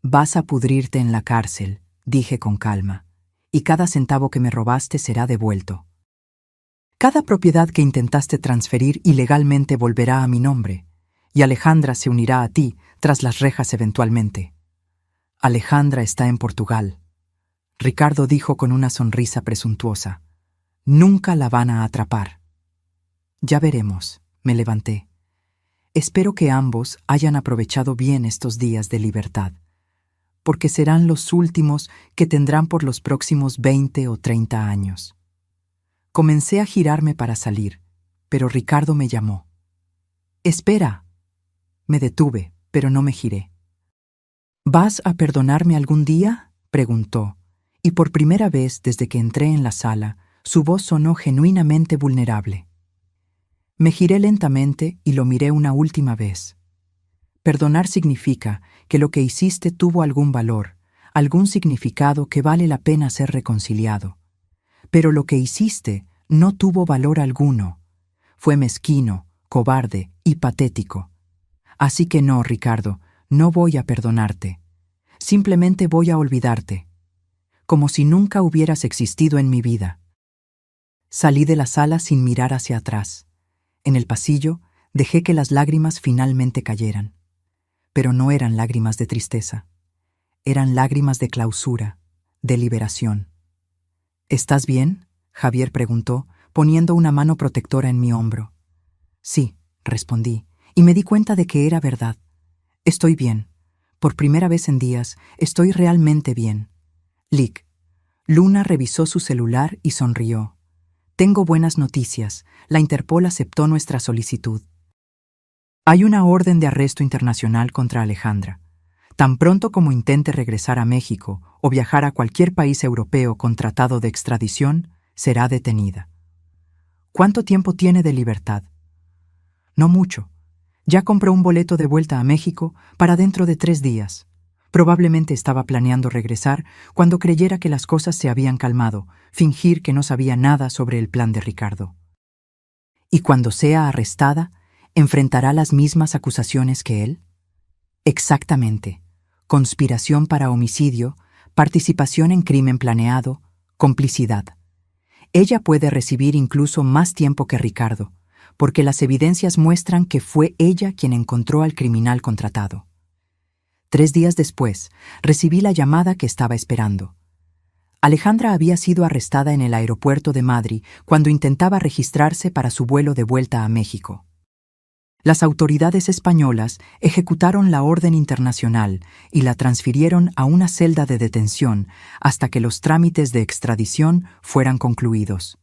Vas a pudrirte en la cárcel, dije con calma, y cada centavo que me robaste será devuelto. Cada propiedad que intentaste transferir ilegalmente volverá a mi nombre, y Alejandra se unirá a ti tras las rejas eventualmente. Alejandra está en Portugal. Ricardo dijo con una sonrisa presuntuosa. Nunca la van a atrapar. Ya veremos, me levanté. Espero que ambos hayan aprovechado bien estos días de libertad, porque serán los últimos que tendrán por los próximos 20 o 30 años. Comencé a girarme para salir, pero Ricardo me llamó. «Espera». Me detuve, pero no me giré. «¿Vas a perdonarme algún día?», preguntó, y por primera vez desde que entré en la sala, su voz sonó genuinamente vulnerable. Me giré lentamente y lo miré una última vez. Perdonar significa que lo que hiciste tuvo algún valor, algún significado que vale la pena ser reconciliado. Pero lo que hiciste no tuvo valor alguno. Fue mezquino, cobarde y patético. Así que no, Ricardo, no voy a perdonarte. Simplemente voy a olvidarte. Como si nunca hubieras existido en mi vida. Salí de la sala sin mirar hacia atrás. En el pasillo, dejé que las lágrimas finalmente cayeran. Pero no eran lágrimas de tristeza. Eran lágrimas de clausura, de liberación. «¿Estás bien?», Javier preguntó, poniendo una mano protectora en mi hombro. «Sí», respondí, y me di cuenta de que era verdad. «Estoy bien. Por primera vez en días, estoy realmente bien». «Lick». Luna revisó su celular y sonrió. «Tengo buenas noticias. La Interpol aceptó nuestra solicitud. Hay una orden de arresto internacional contra Alejandra. Tan pronto como intente regresar a México o viajar a cualquier país europeo con tratado de extradición, será detenida». «¿Cuánto tiempo tiene de libertad?» «No mucho. Ya compró un boleto de vuelta a México para dentro de 3 días. Probablemente estaba planeando regresar cuando creyera que las cosas se habían calmado, fingir que no sabía nada sobre el plan de Ricardo. Y cuando sea arrestada, ¿enfrentará las mismas acusaciones que él? Exactamente. Conspiración para homicidio, participación en crimen planeado, complicidad. Ella puede recibir incluso más tiempo que Ricardo, porque las evidencias muestran que fue ella quien encontró al criminal contratado. 3 días después, recibí la llamada que estaba esperando. Alejandra había sido arrestada en el aeropuerto de Madrid cuando intentaba registrarse para su vuelo de vuelta a México. Las autoridades españolas ejecutaron la orden internacional y la transfirieron a una celda de detención hasta que los trámites de extradición fueran concluidos.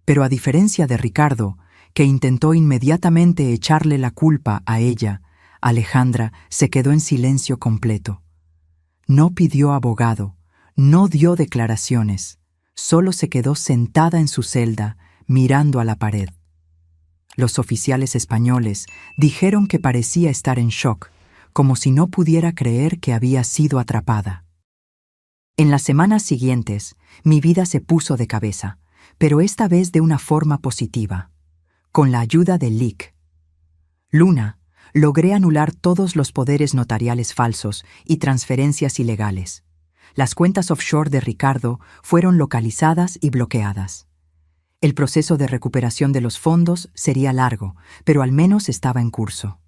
Pero a diferencia de Ricardo, que intentó inmediatamente echarle la culpa a ella, Alejandra se quedó en silencio completo. No pidió abogado, no dio declaraciones, solo se quedó sentada en su celda, mirando a la pared. Los oficiales españoles dijeron que parecía estar en shock, como si no pudiera creer que había sido atrapada. En las semanas siguientes, mi vida se puso de cabeza. pero esta vez de una forma positiva, con la ayuda de Lick. Luna, logré anular todos los poderes notariales falsos y transferencias ilegales. Las cuentas offshore de Ricardo fueron localizadas y bloqueadas. El proceso de recuperación de los fondos sería largo, pero al menos estaba en curso.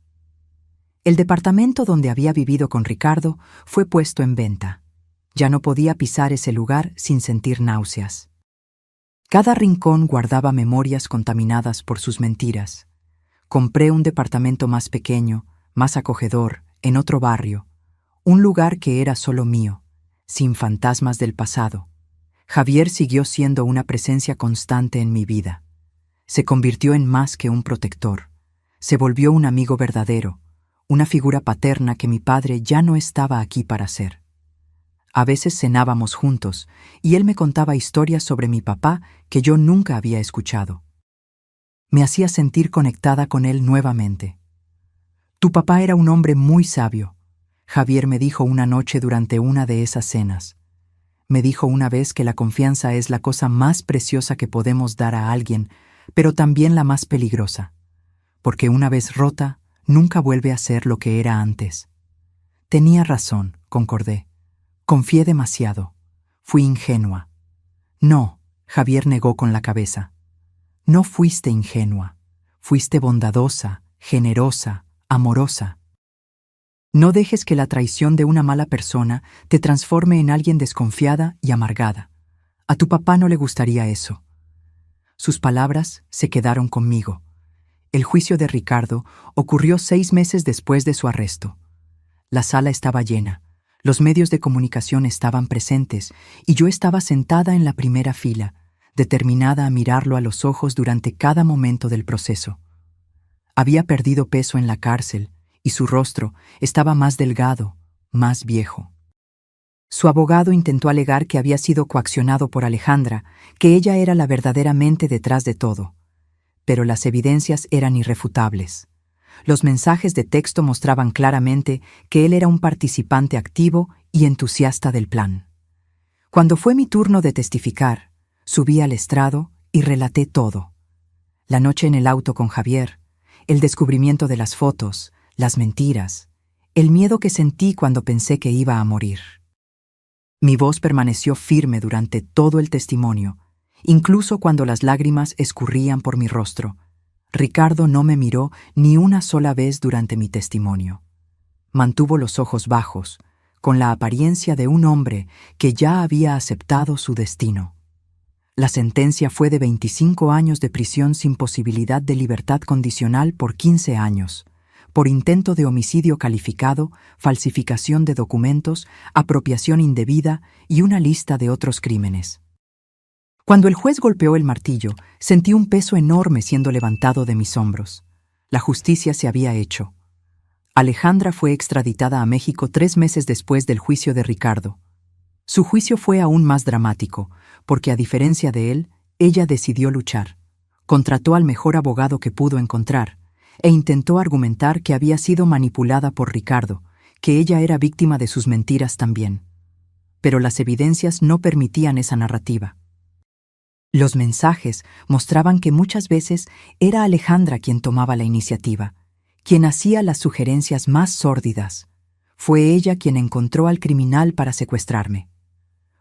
El departamento donde había vivido con Ricardo fue puesto en venta. Ya no podía pisar ese lugar sin sentir náuseas. Cada rincón guardaba memorias contaminadas por sus mentiras. Compré un departamento más pequeño, más acogedor, en otro barrio, un lugar que era solo mío, sin fantasmas del pasado. Javier siguió siendo una presencia constante en mi vida. Se convirtió en más que un protector. Se volvió un amigo verdadero, una figura paterna que mi padre ya no estaba aquí para ser. A veces cenábamos juntos y él me contaba historias sobre mi papá que yo nunca había escuchado. Me hacía sentir conectada con él nuevamente. Tu papá era un hombre muy sabio, Javier me dijo una noche durante una de esas cenas. Me dijo una vez que la confianza es la cosa más preciosa que podemos dar a alguien, pero también la más peligrosa, porque una vez rota, nunca vuelve a ser lo que era antes. Tenía razón, concordé. Confié demasiado. Fui ingenua. No, Javier negó con la cabeza. No fuiste ingenua. Fuiste bondadosa, generosa, amorosa. No dejes que la traición de una mala persona te transforme en alguien desconfiada y amargada. A tu papá no le gustaría eso. Sus palabras se quedaron conmigo. El juicio de Ricardo ocurrió 6 meses después de su arresto. La sala estaba llena, los medios de comunicación estaban presentes y yo estaba sentada en la primera fila, determinada a mirarlo a los ojos durante cada momento del proceso. Había perdido peso en la cárcel y su rostro estaba más delgado, más viejo. Su abogado intentó alegar que había sido coaccionado por Alejandra, que ella era la verdadera mente detrás de todo. Pero las evidencias eran irrefutables. Los mensajes de texto mostraban claramente que él era un participante activo y entusiasta del plan. Cuando fue mi turno de testificar, subí al estrado y relaté todo. La noche en el auto con Javier, el descubrimiento de las fotos, las mentiras, el miedo que sentí cuando pensé que iba a morir. Mi voz permaneció firme durante todo el testimonio, incluso cuando las lágrimas escurrían por mi rostro. Ricardo no me miró ni una sola vez durante mi testimonio. Mantuvo los ojos bajos, con la apariencia de un hombre que ya había aceptado su destino. La sentencia fue de 25 años de prisión sin posibilidad de libertad condicional por 15 años, por intento de homicidio calificado, falsificación de documentos, apropiación indebida y una lista de otros crímenes. Cuando el juez golpeó el martillo, sentí un peso enorme siendo levantado de mis hombros. La justicia se había hecho. Alejandra fue extraditada a México 3 meses después del juicio de Ricardo. Su juicio fue aún más dramático, porque a diferencia de él, ella decidió luchar. Contrató al mejor abogado que pudo encontrar, e intentó argumentar que había sido manipulada por Ricardo, que ella era víctima de sus mentiras también. Pero las evidencias no permitían esa narrativa. Los mensajes mostraban que muchas veces era Alejandra quien tomaba la iniciativa, quien hacía las sugerencias más sórdidas. Fue ella quien encontró al criminal para secuestrarme.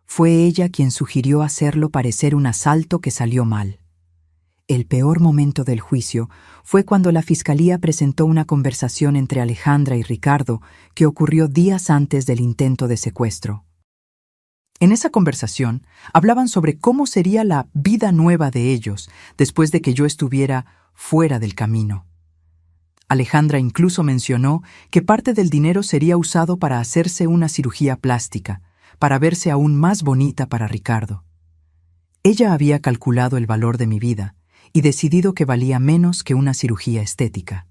Fue ella quien sugirió hacerlo parecer un asalto que salió mal. El peor momento del juicio fue cuando la fiscalía presentó una conversación entre Alejandra y Ricardo que ocurrió días antes del intento de secuestro. En esa conversación hablaban sobre cómo sería la vida nueva de ellos después de que yo estuviera fuera del camino. Alejandra incluso mencionó que parte del dinero sería usado para hacerse una cirugía plástica, para verse aún más bonita para Ricardo. Ella había calculado el valor de mi vida y decidido que valía menos que una cirugía estética.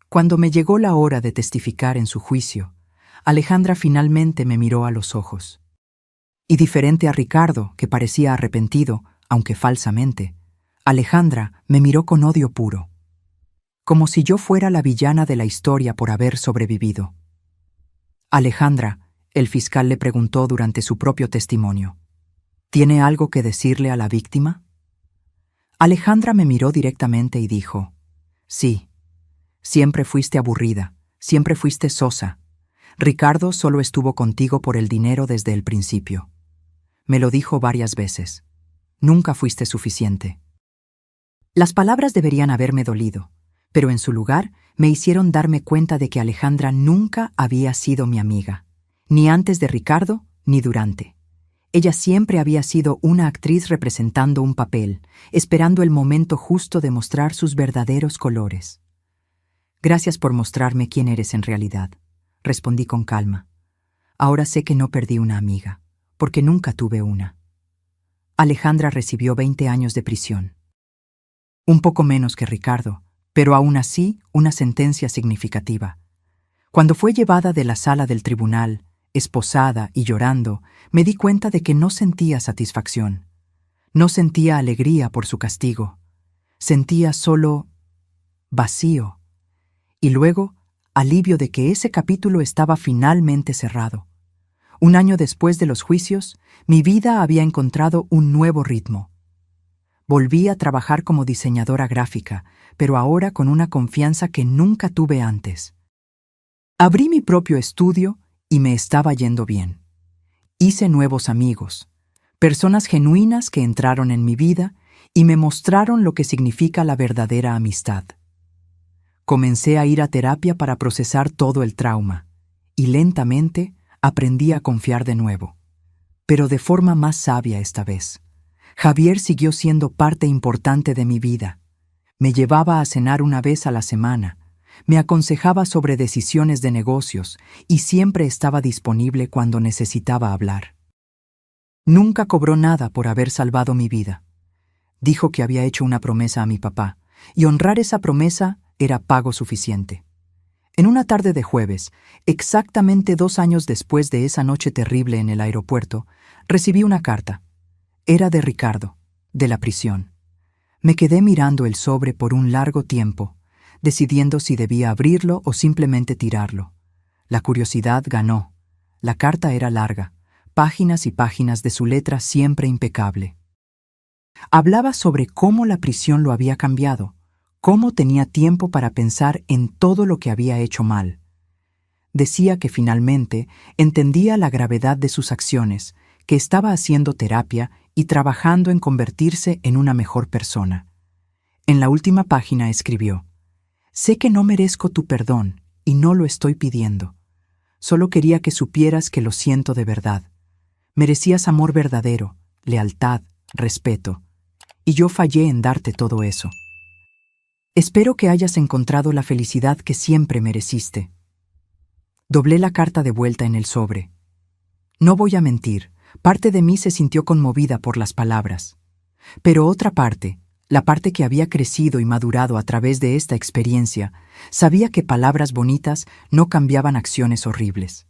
Cuando me llegó la hora de testificar en su juicio, Alejandra finalmente me miró a los ojos. Y diferente a Ricardo, que parecía arrepentido, aunque falsamente, Alejandra me miró con odio puro, como si yo fuera la villana de la historia por haber sobrevivido. Alejandra, el fiscal le preguntó durante su propio testimonio, ¿Tiene algo que decirle a la víctima? Alejandra me miró directamente y dijo, sí, siempre fuiste aburrida, siempre fuiste sosa. Ricardo solo estuvo contigo por el dinero desde el principio. Me lo dijo varias veces. Nunca fuiste suficiente. Las palabras deberían haberme dolido, pero en su lugar me hicieron darme cuenta de que Alejandra nunca había sido mi amiga, ni antes de Ricardo ni durante. Ella siempre había sido una actriz representando un papel, esperando el momento justo de mostrar sus verdaderos colores. Gracias por mostrarme quién eres en realidad, respondí con calma. Ahora sé que no perdí una amiga, porque nunca tuve una. Alejandra recibió 20 años de prisión. Un poco menos que Ricardo, pero aún así una sentencia significativa. Cuando fue llevada de la sala del tribunal, esposada y llorando, me di cuenta de que no sentía satisfacción. No sentía alegría por su castigo. Sentía solo vacío. Y luego, alivio de que ese capítulo estaba finalmente cerrado. Un año después de los juicios, mi vida había encontrado un nuevo ritmo. Volví a trabajar como diseñadora gráfica, pero ahora con una confianza que nunca tuve antes. Abrí mi propio estudio y me estaba yendo bien. Hice nuevos amigos, personas genuinas que entraron en mi vida y me mostraron lo que significa la verdadera amistad. Comencé a ir a terapia para procesar todo el trauma, y lentamente aprendí a confiar de nuevo, pero de forma más sabia esta vez. Javier siguió siendo parte importante de mi vida. Me llevaba a cenar una vez a la semana, me aconsejaba sobre decisiones de negocios y siempre estaba disponible cuando necesitaba hablar. Nunca cobró nada por haber salvado mi vida. Dijo que había hecho una promesa a mi papá, y honrar esa promesa era pago suficiente. En una tarde de jueves, exactamente 2 años después de esa noche terrible en el aeropuerto, recibí una carta. Era de Ricardo, de la prisión. Me quedé mirando el sobre por un largo tiempo, decidiendo si debía abrirlo o simplemente tirarlo. La curiosidad ganó. La carta era larga, páginas y páginas de su letra siempre impecable. Hablaba sobre cómo la prisión lo había cambiado, cómo tenía tiempo para pensar en todo lo que había hecho mal. Decía que finalmente entendía la gravedad de sus acciones, que estaba haciendo terapia y trabajando en convertirse en una mejor persona. En la última página escribió: «Sé que no merezco tu perdón y no lo estoy pidiendo. Solo quería que supieras que lo siento de verdad. Merecías amor verdadero, lealtad, respeto, y yo fallé en darte todo eso. Espero que hayas encontrado la felicidad que siempre mereciste». Doblé la carta de vuelta en el sobre. No voy a mentir, parte de mí se sintió conmovida por las palabras. Pero otra parte, la parte que había crecido y madurado a través de esta experiencia, sabía que palabras bonitas no cambiaban acciones horribles.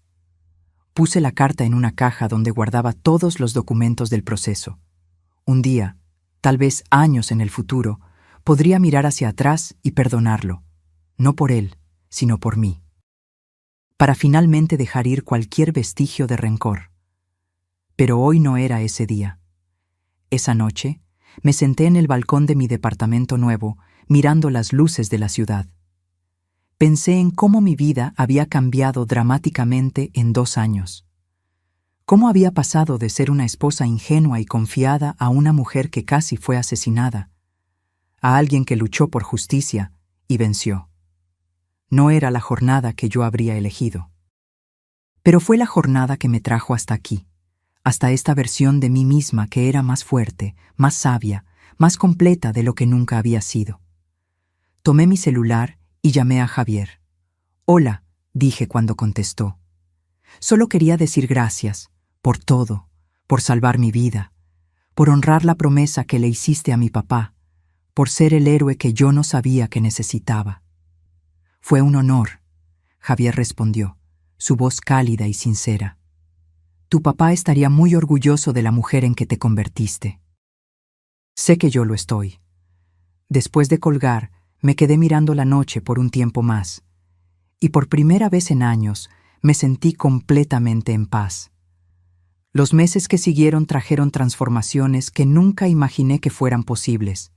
Puse la carta en una caja donde guardaba todos los documentos del proceso. Un día, tal vez años en el futuro, podría mirar hacia atrás y perdonarlo, no por él, sino por mí, para finalmente dejar ir cualquier vestigio de rencor. Pero hoy no era ese día. Esa noche, me senté en el balcón de mi departamento nuevo, mirando las luces de la ciudad. Pensé en cómo mi vida había cambiado dramáticamente en 2 años. Cómo había pasado de ser una esposa ingenua y confiada a una mujer que casi fue asesinada, a alguien que luchó por justicia y venció. No era la jornada que yo habría elegido. Pero fue la jornada que me trajo hasta aquí, hasta esta versión de mí misma que era más fuerte, más sabia, más completa de lo que nunca había sido. Tomé mi celular y llamé a Javier. «Hola», dije cuando contestó. «Solo quería decir gracias, por todo, por salvar mi vida, por honrar la promesa que le hiciste a mi papá, por ser el héroe que yo no sabía que necesitaba». «Fue un honor», Javier respondió, su voz cálida y sincera. «Tu papá estaría muy orgulloso de la mujer en que te convertiste». «Sé que yo lo estoy». Después de colgar, me quedé mirando la noche por un tiempo más, y por primera vez en años me sentí completamente en paz. Los meses que siguieron trajeron transformaciones que nunca imaginé que fueran posibles.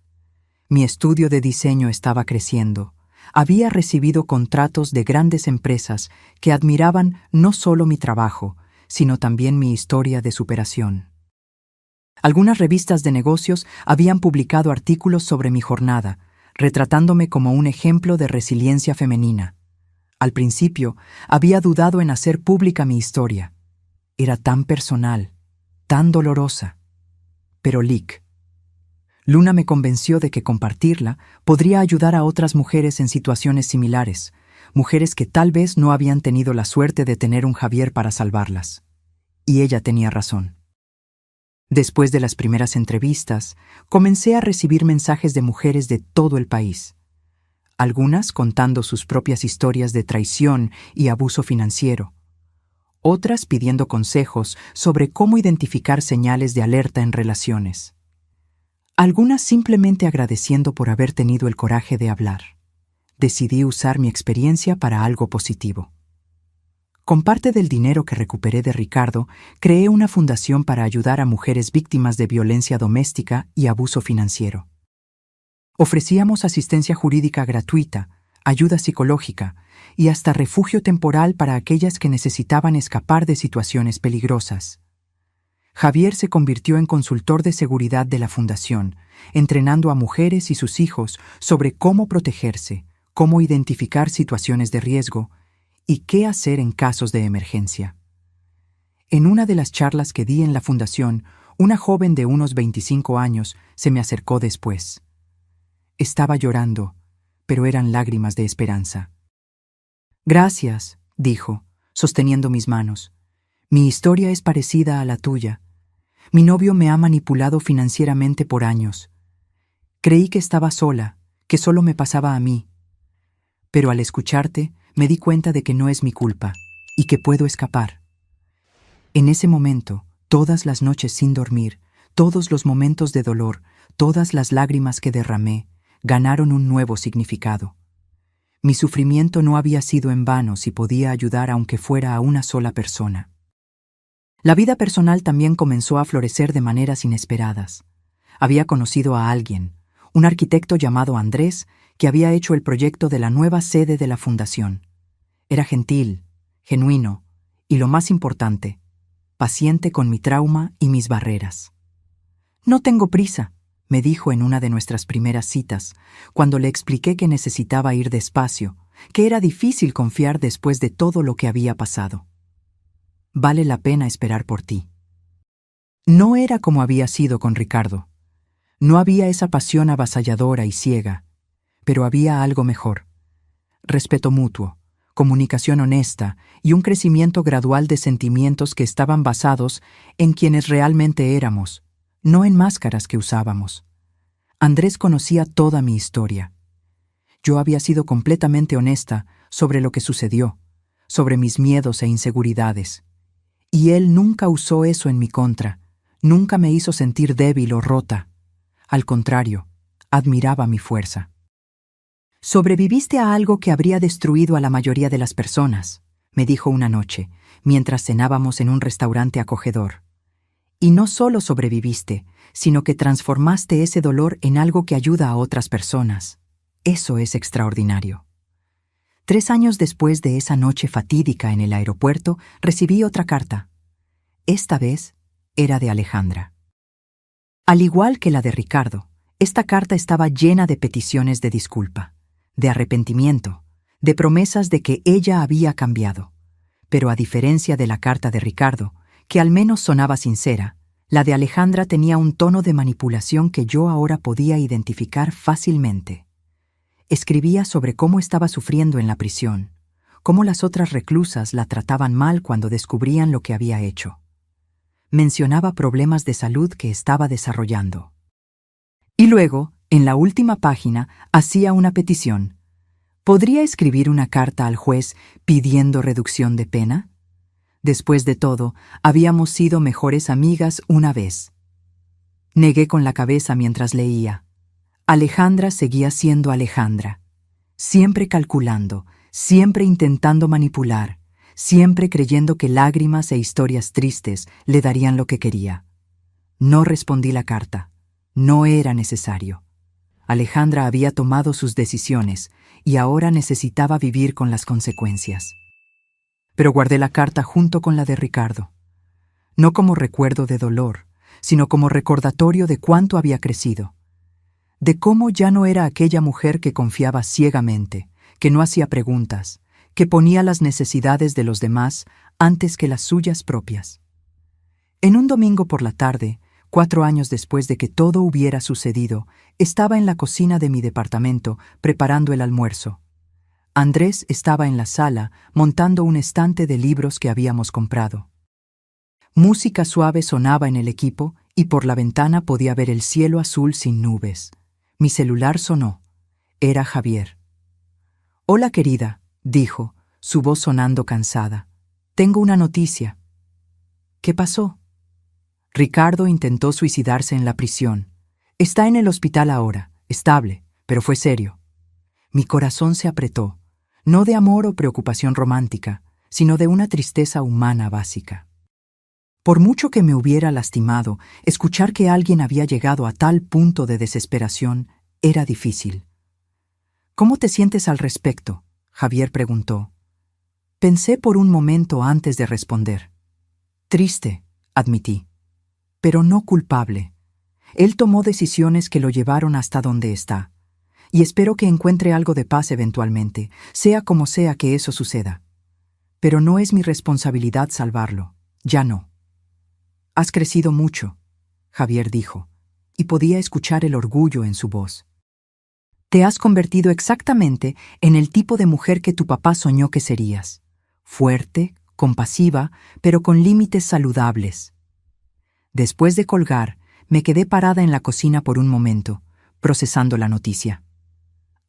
Mi estudio de diseño estaba creciendo. Había recibido contratos de grandes empresas que admiraban no solo mi trabajo, sino también mi historia de superación. Algunas revistas de negocios habían publicado artículos sobre mi jornada, retratándome como un ejemplo de resiliencia femenina. Al principio, había dudado en hacer pública mi historia. Era tan personal, tan dolorosa. Pero Luna me convenció de que compartirla podría ayudar a otras mujeres en situaciones similares, mujeres que tal vez no habían tenido la suerte de tener un Javier para salvarlas. Y ella tenía razón. Después de las primeras entrevistas, comencé a recibir mensajes de mujeres de todo el país. Algunas contando sus propias historias de traición y abuso financiero. Otras pidiendo consejos sobre cómo identificar señales de alerta en relaciones. Algunas simplemente agradeciendo por haber tenido el coraje de hablar. Decidí usar mi experiencia para algo positivo. Con parte del dinero que recuperé de Ricardo, creé una fundación para ayudar a mujeres víctimas de violencia doméstica y abuso financiero. Ofrecíamos asistencia jurídica gratuita, ayuda psicológica y hasta refugio temporal para aquellas que necesitaban escapar de situaciones peligrosas. Javier se convirtió en consultor de seguridad de la fundación, entrenando a mujeres y sus hijos sobre cómo protegerse, cómo identificar situaciones de riesgo y qué hacer en casos de emergencia. En una de las charlas que di en la fundación, una joven de unos 25 años se me acercó después. Estaba llorando, pero eran lágrimas de esperanza. «Gracias», dijo, sosteniendo mis manos. «Mi historia es parecida a la tuya. Mi novio me ha manipulado financieramente por años. Creí que estaba sola, que solo me pasaba a mí. Pero al escucharte, me di cuenta de que no es mi culpa y que puedo escapar». En ese momento, todas las noches sin dormir, todos los momentos de dolor, todas las lágrimas que derramé, ganaron un nuevo significado. Mi sufrimiento no había sido en vano si podía ayudar aunque fuera a una sola persona. La vida personal también comenzó a florecer de maneras inesperadas. Había conocido a alguien, un arquitecto llamado Andrés, que había hecho el proyecto de la nueva sede de la fundación. Era gentil, genuino y, lo más importante, paciente con mi trauma y mis barreras. «No tengo prisa», me dijo en una de nuestras primeras citas, cuando le expliqué que necesitaba ir despacio, que era difícil confiar después de todo lo que había pasado. «Vale la pena esperar por ti». No era como había sido con Ricardo. No había esa pasión avasalladora y ciega, pero había algo mejor. Respeto mutuo, comunicación honesta y un crecimiento gradual de sentimientos que estaban basados en quienes realmente éramos, no en máscaras que usábamos. Andrés conocía toda mi historia. Yo había sido completamente honesta sobre lo que sucedió, sobre mis miedos e inseguridades. Y él nunca usó eso en mi contra, nunca me hizo sentir débil o rota. Al contrario, admiraba mi fuerza. «Sobreviviste a algo que habría destruido a la mayoría de las personas», me dijo una noche, mientras cenábamos en un restaurante acogedor. «Y no solo sobreviviste, sino que transformaste ese dolor en algo que ayuda a otras personas. Eso es extraordinario». 3 años después de esa noche fatídica en el aeropuerto, recibí otra carta. Esta vez era de Alejandra. Al igual que la de Ricardo, esta carta estaba llena de peticiones de disculpa, de arrepentimiento, de promesas de que ella había cambiado. Pero a diferencia de la carta de Ricardo, que al menos sonaba sincera, la de Alejandra tenía un tono de manipulación que yo ahora podía identificar fácilmente. Escribía sobre cómo estaba sufriendo en la prisión, cómo las otras reclusas la trataban mal cuando descubrían lo que había hecho. Mencionaba problemas de salud que estaba desarrollando. Y luego, en la última página, hacía una petición. ¿Podría escribir una carta al juez pidiendo reducción de pena? Después de todo, habíamos sido mejores amigas una vez. Negué con la cabeza mientras leía. Alejandra seguía siendo Alejandra, siempre calculando, siempre intentando manipular, siempre creyendo que lágrimas e historias tristes le darían lo que quería. No respondí la carta. No era necesario. Alejandra había tomado sus decisiones y ahora necesitaba vivir con las consecuencias. Pero guardé la carta junto con la de Ricardo. No como recuerdo de dolor, sino como recordatorio de cuánto había crecido. De cómo ya no era aquella mujer que confiaba ciegamente, que no hacía preguntas, que ponía las necesidades de los demás antes que las suyas propias. En un domingo por la tarde, 4 años después de que todo hubiera sucedido, estaba en la cocina de mi departamento preparando el almuerzo. Andrés estaba en la sala montando un estante de libros que habíamos comprado. Música suave sonaba en el equipo y por la ventana podía ver el cielo azul sin nubes. Mi celular sonó. Era Javier. «Hola, querida», dijo, su voz sonando cansada. «Tengo una noticia». «¿Qué pasó?» «Ricardo intentó suicidarse en la prisión. Está en el hospital ahora, estable, pero fue serio». Mi corazón se apretó, no de amor o preocupación romántica, sino de una tristeza humana básica. Por mucho que me hubiera lastimado, escuchar que alguien había llegado a tal punto de desesperación era difícil. «¿Cómo te sientes al respecto?», Javier preguntó. Pensé por un momento antes de responder. «Triste», admití, «pero no culpable. Él tomó decisiones que lo llevaron hasta donde está, y espero que encuentre algo de paz eventualmente, sea como sea que eso suceda. Pero no es mi responsabilidad salvarlo, ya no». «Has crecido mucho», Javier dijo, y podía escuchar el orgullo en su voz. «Te has convertido exactamente en el tipo de mujer que tu papá soñó que serías. Fuerte, compasiva, pero con límites saludables». Después de colgar, me quedé parada en la cocina por un momento, procesando la noticia.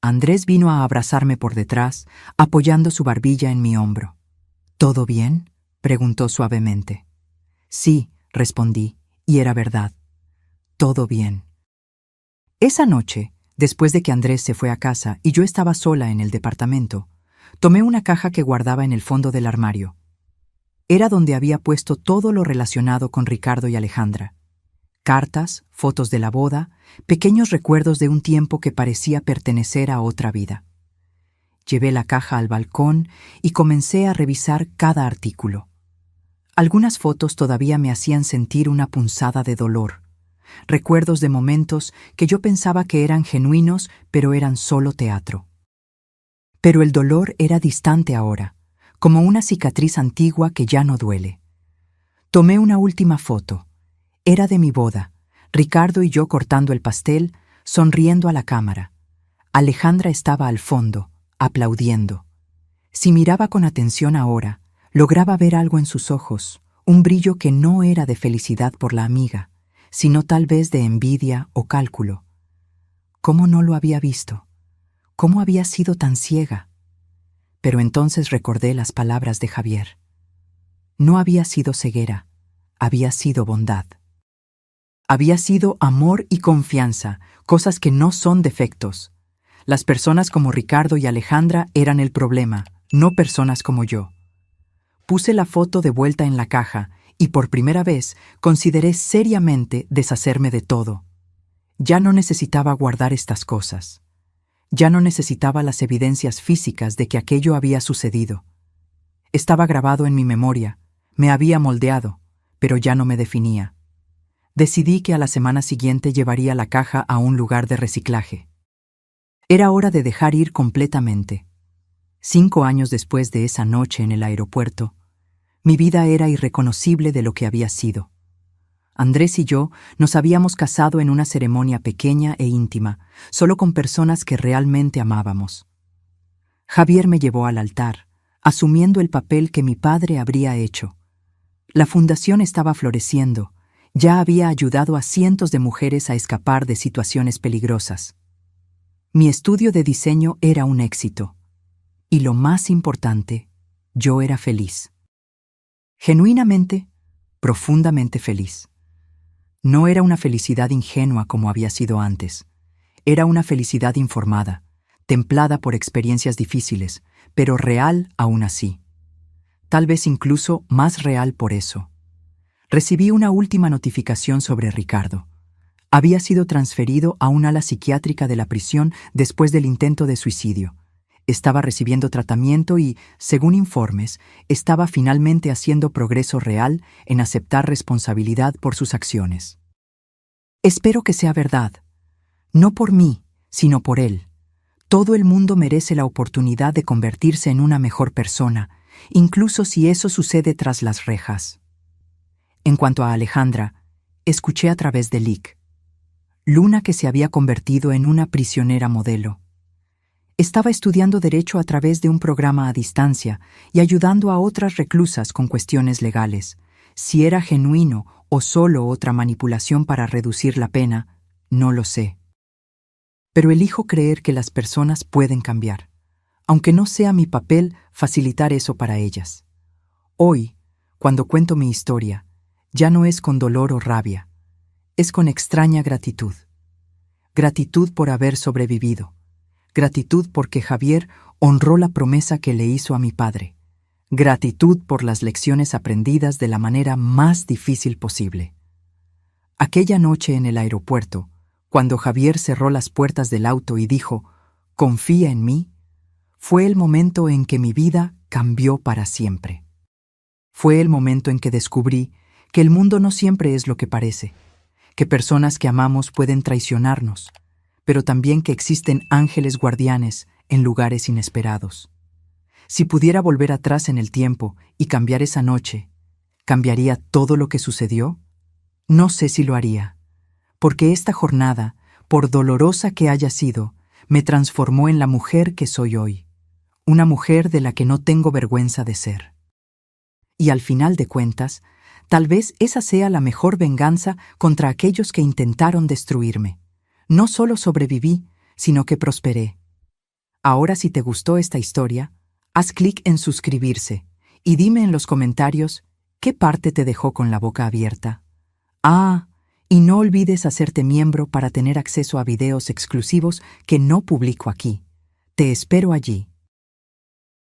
Andrés vino a abrazarme por detrás, apoyando su barbilla en mi hombro. «¿Todo bien?», preguntó suavemente. «Sí», respondí, y era verdad. Todo bien. Esa noche, después de que Andrés se fue a casa y yo estaba sola en el departamento, tomé una caja que guardaba en el fondo del armario. Era donde había puesto todo lo relacionado con Ricardo y Alejandra. Cartas, fotos de la boda, pequeños recuerdos de un tiempo que parecía pertenecer a otra vida. Llevé la caja al balcón y comencé a revisar cada artículo. Algunas fotos todavía me hacían sentir una punzada de dolor, recuerdos de momentos que yo pensaba que eran genuinos, pero eran solo teatro. Pero el dolor era distante ahora, como una cicatriz antigua que ya no duele. Tomé una última foto. Era de mi boda, Ricardo y yo cortando el pastel, sonriendo a la cámara. Alejandra estaba al fondo, aplaudiendo. Si miraba con atención ahora, lograba ver algo en sus ojos, un brillo que no era de felicidad por la amiga, sino tal vez de envidia o cálculo. ¿Cómo no lo había visto? ¿Cómo había sido tan ciega? Pero entonces recordé las palabras de Javier. No había sido ceguera, había sido bondad. Había sido amor y confianza, cosas que no son defectos. Las personas como Ricardo y Alejandra eran el problema, no personas como yo. Puse la foto de vuelta en la caja y por primera vez consideré seriamente deshacerme de todo. Ya no necesitaba guardar estas cosas. Ya no necesitaba las evidencias físicas de que aquello había sucedido. Estaba grabado en mi memoria, me había moldeado, pero ya no me definía. Decidí que a la semana siguiente llevaría la caja a un lugar de reciclaje. Era hora de dejar ir completamente. 5 años después de esa noche en el aeropuerto, mi vida era irreconocible de lo que había sido. Andrés y yo nos habíamos casado en una ceremonia pequeña e íntima, solo con personas que realmente amábamos. Javier me llevó al altar, asumiendo el papel que mi padre habría hecho. La fundación estaba floreciendo, ya había ayudado a cientos de mujeres a escapar de situaciones peligrosas. Mi estudio de diseño era un éxito. Y lo más importante, yo era feliz. Genuinamente, profundamente feliz. No era una felicidad ingenua como había sido antes. Era una felicidad informada, templada por experiencias difíciles, pero real aún así. tal vez incluso más real por eso. Recibí una última notificación sobre Ricardo. Había sido transferido a un ala psiquiátrica de la prisión después del intento de suicidio. Estaba recibiendo tratamiento y, según informes, estaba finalmente haciendo progreso real en aceptar responsabilidad por sus acciones. Espero que sea verdad. No por mí, sino por él. Todo el mundo merece la oportunidad de convertirse en una mejor persona, incluso si eso sucede tras las rejas. En cuanto a Alejandra, escuché a través de Lick. Luna, que se había convertido en una prisionera modelo. Estaba estudiando Derecho a través de un programa a distancia y ayudando a otras reclusas con cuestiones legales. Si era genuino o solo otra manipulación para reducir la pena, no lo sé. Pero elijo creer que las personas pueden cambiar, aunque no sea mi papel facilitar eso para ellas. Hoy, cuando cuento mi historia, ya no es con dolor o rabia, es con extraña gratitud. Gratitud por haber sobrevivido. Gratitud porque Javier honró la promesa que le hizo a mi padre. Gratitud por las lecciones aprendidas de la manera más difícil posible. Aquella noche en el aeropuerto, cuando Javier cerró las puertas del auto y dijo, «Confía en mí», fue el momento en que mi vida cambió para siempre. Fue el momento en que descubrí que el mundo no siempre es lo que parece, que personas que amamos pueden traicionarnos, pero también que existen ángeles guardianes en lugares inesperados. Si pudiera volver atrás en el tiempo y cambiar esa noche, ¿cambiaría todo lo que sucedió? No sé si lo haría, porque esta jornada, por dolorosa que haya sido, me transformó en la mujer que soy hoy, una mujer de la que no tengo vergüenza de ser. Y al final de cuentas, tal vez esa sea la mejor venganza contra aquellos que intentaron destruirme. No solo sobreviví, sino que prosperé. Ahora, si te gustó esta historia, haz clic en suscribirse y dime en los comentarios qué parte te dejó con la boca abierta. Y no olvides hacerte miembro para tener acceso a videos exclusivos que no publico aquí. Te espero allí.